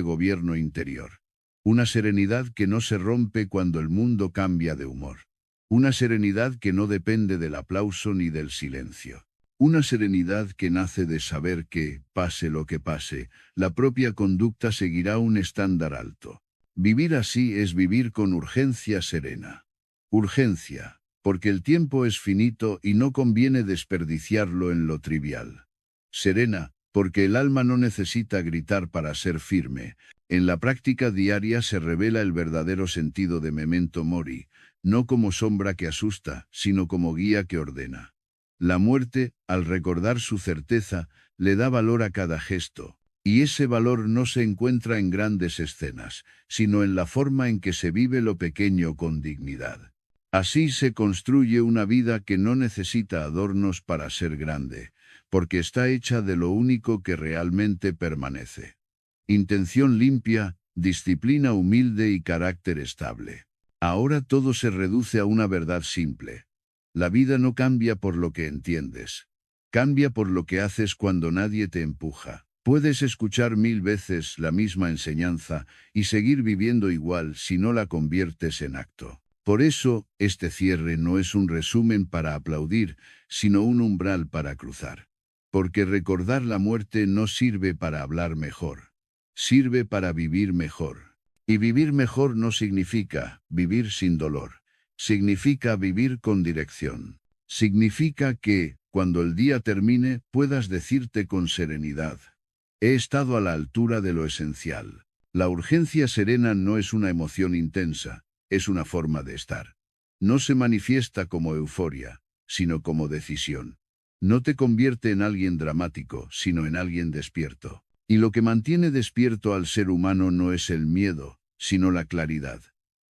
gobierno interior. Una serenidad que no se rompe cuando el mundo cambia de humor. Una serenidad que no depende del aplauso ni del silencio. Una serenidad que nace de saber que, pase lo que pase, la propia conducta seguirá un estándar alto. Vivir así es vivir con urgencia serena. Urgencia, porque el tiempo es finito y no conviene desperdiciarlo en lo trivial. Serena, Porque el alma no necesita gritar para ser firme. En la práctica diaria se revela el verdadero sentido de Memento Mori, no como sombra que asusta, sino como guía que ordena. La muerte, al recordar su certeza, le da valor a cada gesto, y ese valor no se encuentra en grandes escenas, sino en la forma en que se vive lo pequeño con dignidad. Así se construye una vida que no necesita adornos para ser grande, porque está hecha de lo único que realmente permanece. Intención limpia, disciplina humilde y carácter estable. Ahora todo se reduce a una verdad simple. La vida no cambia por lo que entiendes. Cambia por lo que haces cuando nadie te empuja. Puedes escuchar 1000 veces la misma enseñanza y seguir viviendo igual si no la conviertes en acto. Por eso, este cierre no es un resumen para aplaudir, sino un umbral para cruzar. Porque recordar la muerte no sirve para hablar mejor. Sirve para vivir mejor. Y vivir mejor no significa vivir sin dolor. Significa vivir con dirección. Significa que, cuando el día termine, puedas decirte con serenidad: he estado a la altura de lo esencial. La urgencia serena no es una emoción intensa, es una forma de estar. No se manifiesta como euforia, sino como decisión. No te convierte en alguien dramático, sino en alguien despierto. Y lo que mantiene despierto al ser humano no es el miedo, sino la claridad.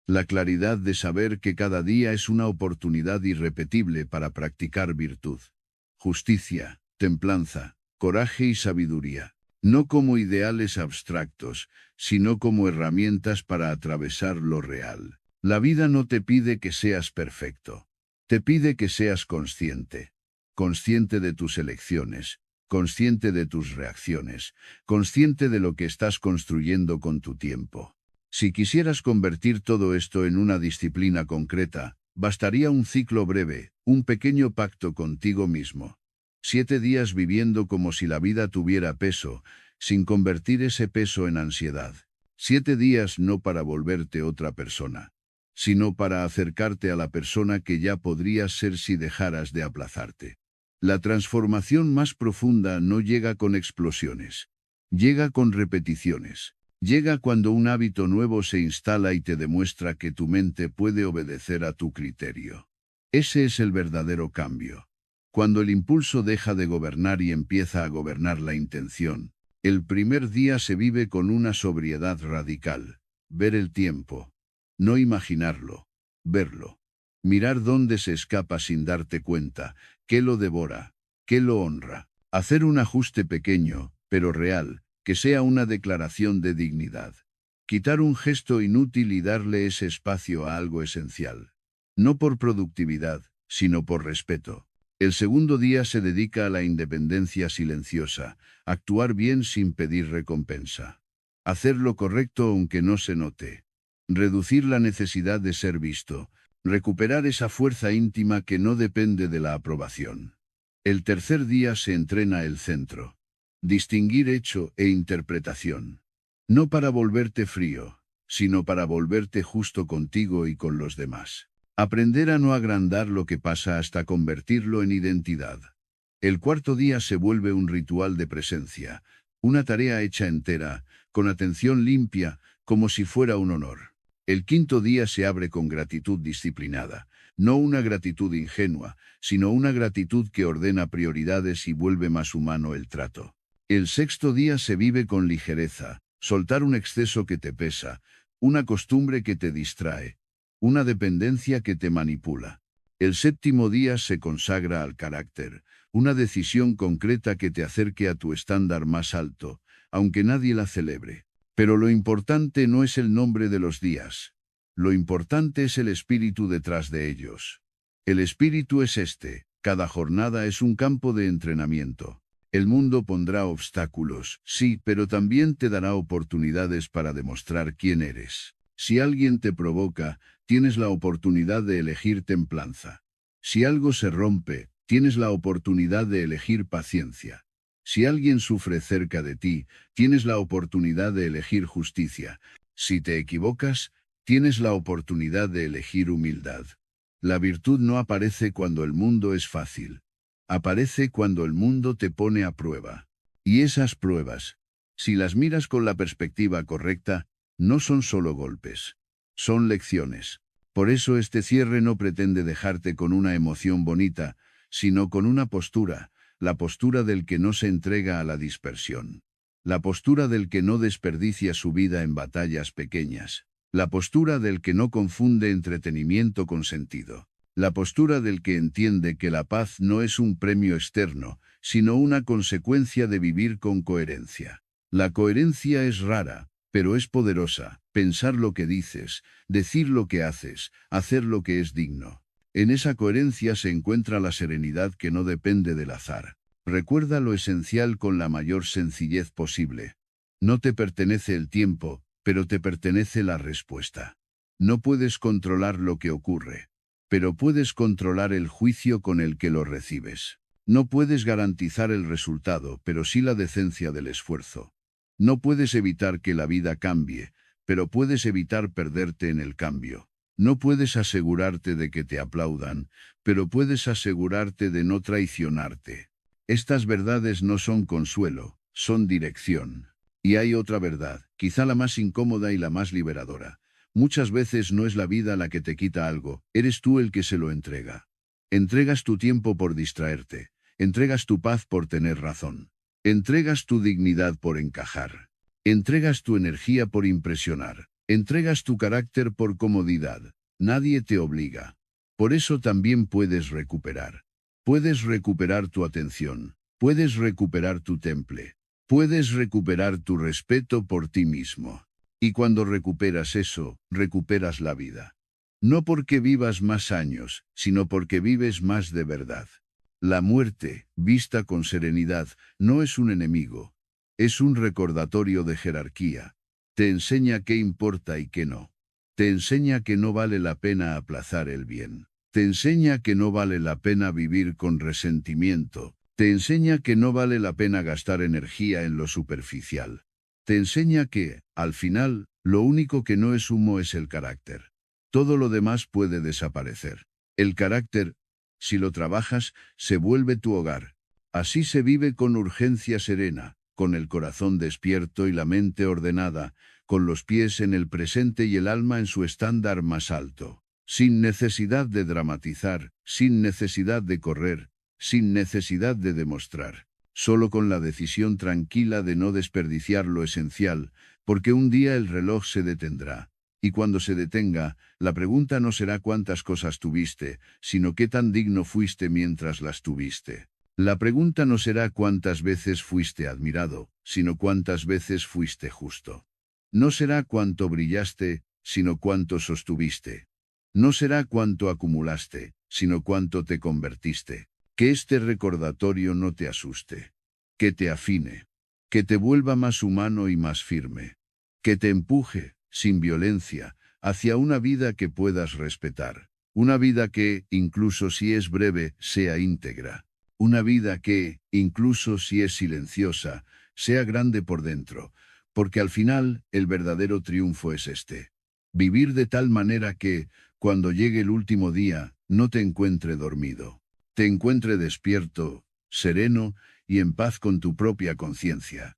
La claridad de saber que cada día es una oportunidad irrepetible para practicar virtud, justicia, templanza, coraje y sabiduría. No como ideales abstractos, sino como herramientas para atravesar lo real. La vida no te pide que seas perfecto. Te pide que seas consciente. Consciente de tus elecciones, consciente de tus reacciones, consciente de lo que estás construyendo con tu tiempo. Si quisieras convertir todo esto en una disciplina concreta, bastaría un ciclo breve, un pequeño pacto contigo mismo. 7 días viviendo como si la vida tuviera peso, sin convertir ese peso en ansiedad. 7 días no para volverte otra persona, sino para acercarte a la persona que ya podrías ser si dejaras de aplazarte. La transformación más profunda no llega con explosiones. Llega con repeticiones. Llega cuando un hábito nuevo se instala y te demuestra que tu mente puede obedecer a tu criterio. Ese es el verdadero cambio. Cuando el impulso deja de gobernar y empieza a gobernar la intención, el primer día se vive con una sobriedad radical. Ver el tiempo. No imaginarlo. Verlo. Mirar dónde se escapa sin darte cuenta, qué lo devora, qué lo honra. Hacer un ajuste pequeño, pero real, que sea una declaración de dignidad. Quitar un gesto inútil y darle ese espacio a algo esencial. No por productividad, sino por respeto. El segundo día se dedica a la independencia silenciosa, actuar bien sin pedir recompensa. Hacer lo correcto aunque no se note. Reducir la necesidad de ser visto. Recuperar esa fuerza íntima que no depende de la aprobación. El tercer día se entrena el centro. Distinguir hecho e interpretación. No para volverte frío, sino para volverte justo contigo y con los demás. Aprender a no agrandar lo que pasa hasta convertirlo en identidad. El cuarto día se vuelve un ritual de presencia, una tarea hecha entera, con atención limpia, como si fuera un honor. El quinto día se abre con gratitud disciplinada, no una gratitud ingenua, sino una gratitud que ordena prioridades y vuelve más humano el trato. El sexto día se vive con ligereza, soltar un exceso que te pesa, una costumbre que te distrae, una dependencia que te manipula. El séptimo día se consagra al carácter, una decisión concreta que te acerque a tu estándar más alto, aunque nadie la celebre. Pero lo importante no es el nombre de los días. Lo importante es el espíritu detrás de ellos. El espíritu es este: cada jornada es un campo de entrenamiento. El mundo pondrá obstáculos, sí, pero también te dará oportunidades para demostrar quién eres. Si alguien te provoca, tienes la oportunidad de elegir templanza. Si algo se rompe, tienes la oportunidad de elegir paciencia. Si alguien sufre cerca de ti, tienes la oportunidad de elegir justicia. Si te equivocas, tienes la oportunidad de elegir humildad. La virtud no aparece cuando el mundo es fácil. Aparece cuando el mundo te pone a prueba. Y esas pruebas, si las miras con la perspectiva correcta, no son solo golpes, son lecciones. Por eso este cierre no pretende dejarte con una emoción bonita, sino con una postura, la postura del que no se entrega a la dispersión. La postura del que no desperdicia su vida en batallas pequeñas. La postura del que no confunde entretenimiento con sentido. La postura del que entiende que la paz no es un premio externo, sino una consecuencia de vivir con coherencia. La coherencia es rara, pero es poderosa. Pensar lo que dices, decir lo que haces, hacer lo que es digno. En esa coherencia se encuentra la serenidad que no depende del azar. Recuerda lo esencial con la mayor sencillez posible. No te pertenece el tiempo, pero te pertenece la respuesta. No puedes controlar lo que ocurre, pero puedes controlar el juicio con el que lo recibes. No puedes garantizar el resultado, pero sí la decencia del esfuerzo. No puedes evitar que la vida cambie, pero puedes evitar perderte en el cambio. No puedes asegurarte de que te aplaudan, pero puedes asegurarte de no traicionarte. Estas verdades no son consuelo, son dirección. Y hay otra verdad, quizá la más incómoda y la más liberadora. Muchas veces no es la vida la que te quita algo, eres tú el que se lo entrega. Entregas tu tiempo por distraerte, entregas tu paz por tener razón, entregas tu dignidad por encajar, entregas tu energía por impresionar, entregas tu carácter por comodidad. Nadie te obliga. Por eso también puedes recuperar. Puedes recuperar tu atención, puedes recuperar tu temple, puedes recuperar tu respeto por ti mismo. Y cuando recuperas eso, recuperas la vida. No porque vivas más años, sino porque vives más de verdad. La muerte, vista con serenidad, no es un enemigo. Es un recordatorio de jerarquía. Te enseña qué importa y qué no. Te enseña que no vale la pena aplazar el bien. Te enseña que no vale la pena vivir con resentimiento. Te enseña que no vale la pena gastar energía en lo superficial. Te enseña que, al final, lo único que no es humo es el carácter. Todo lo demás puede desaparecer. El carácter, si lo trabajas, se vuelve tu hogar. Así se vive con urgencia serena, con el corazón despierto y la mente ordenada, con los pies en el presente y el alma en su estándar más alto. Sin necesidad de dramatizar, sin necesidad de correr, sin necesidad de demostrar. Solo con la decisión tranquila de no desperdiciar lo esencial, porque un día el reloj se detendrá. Y cuando se detenga, la pregunta no será cuántas cosas tuviste, sino qué tan digno fuiste mientras las tuviste. La pregunta no será cuántas veces fuiste admirado, sino cuántas veces fuiste justo. No será cuánto brillaste, sino cuánto sostuviste. No será cuánto acumulaste, sino cuánto te convertiste. Que este recordatorio no te asuste. Que te afine. Que te vuelva más humano y más firme. Que te empuje, sin violencia, hacia una vida que puedas respetar. Una vida que, incluso si es breve, sea íntegra. Una vida que, incluso si es silenciosa, sea grande por dentro. Porque al final, el verdadero triunfo es este. Vivir de tal manera que, cuando llegue el último día, no te encuentre dormido. Te encuentre despierto, sereno y en paz con tu propia conciencia.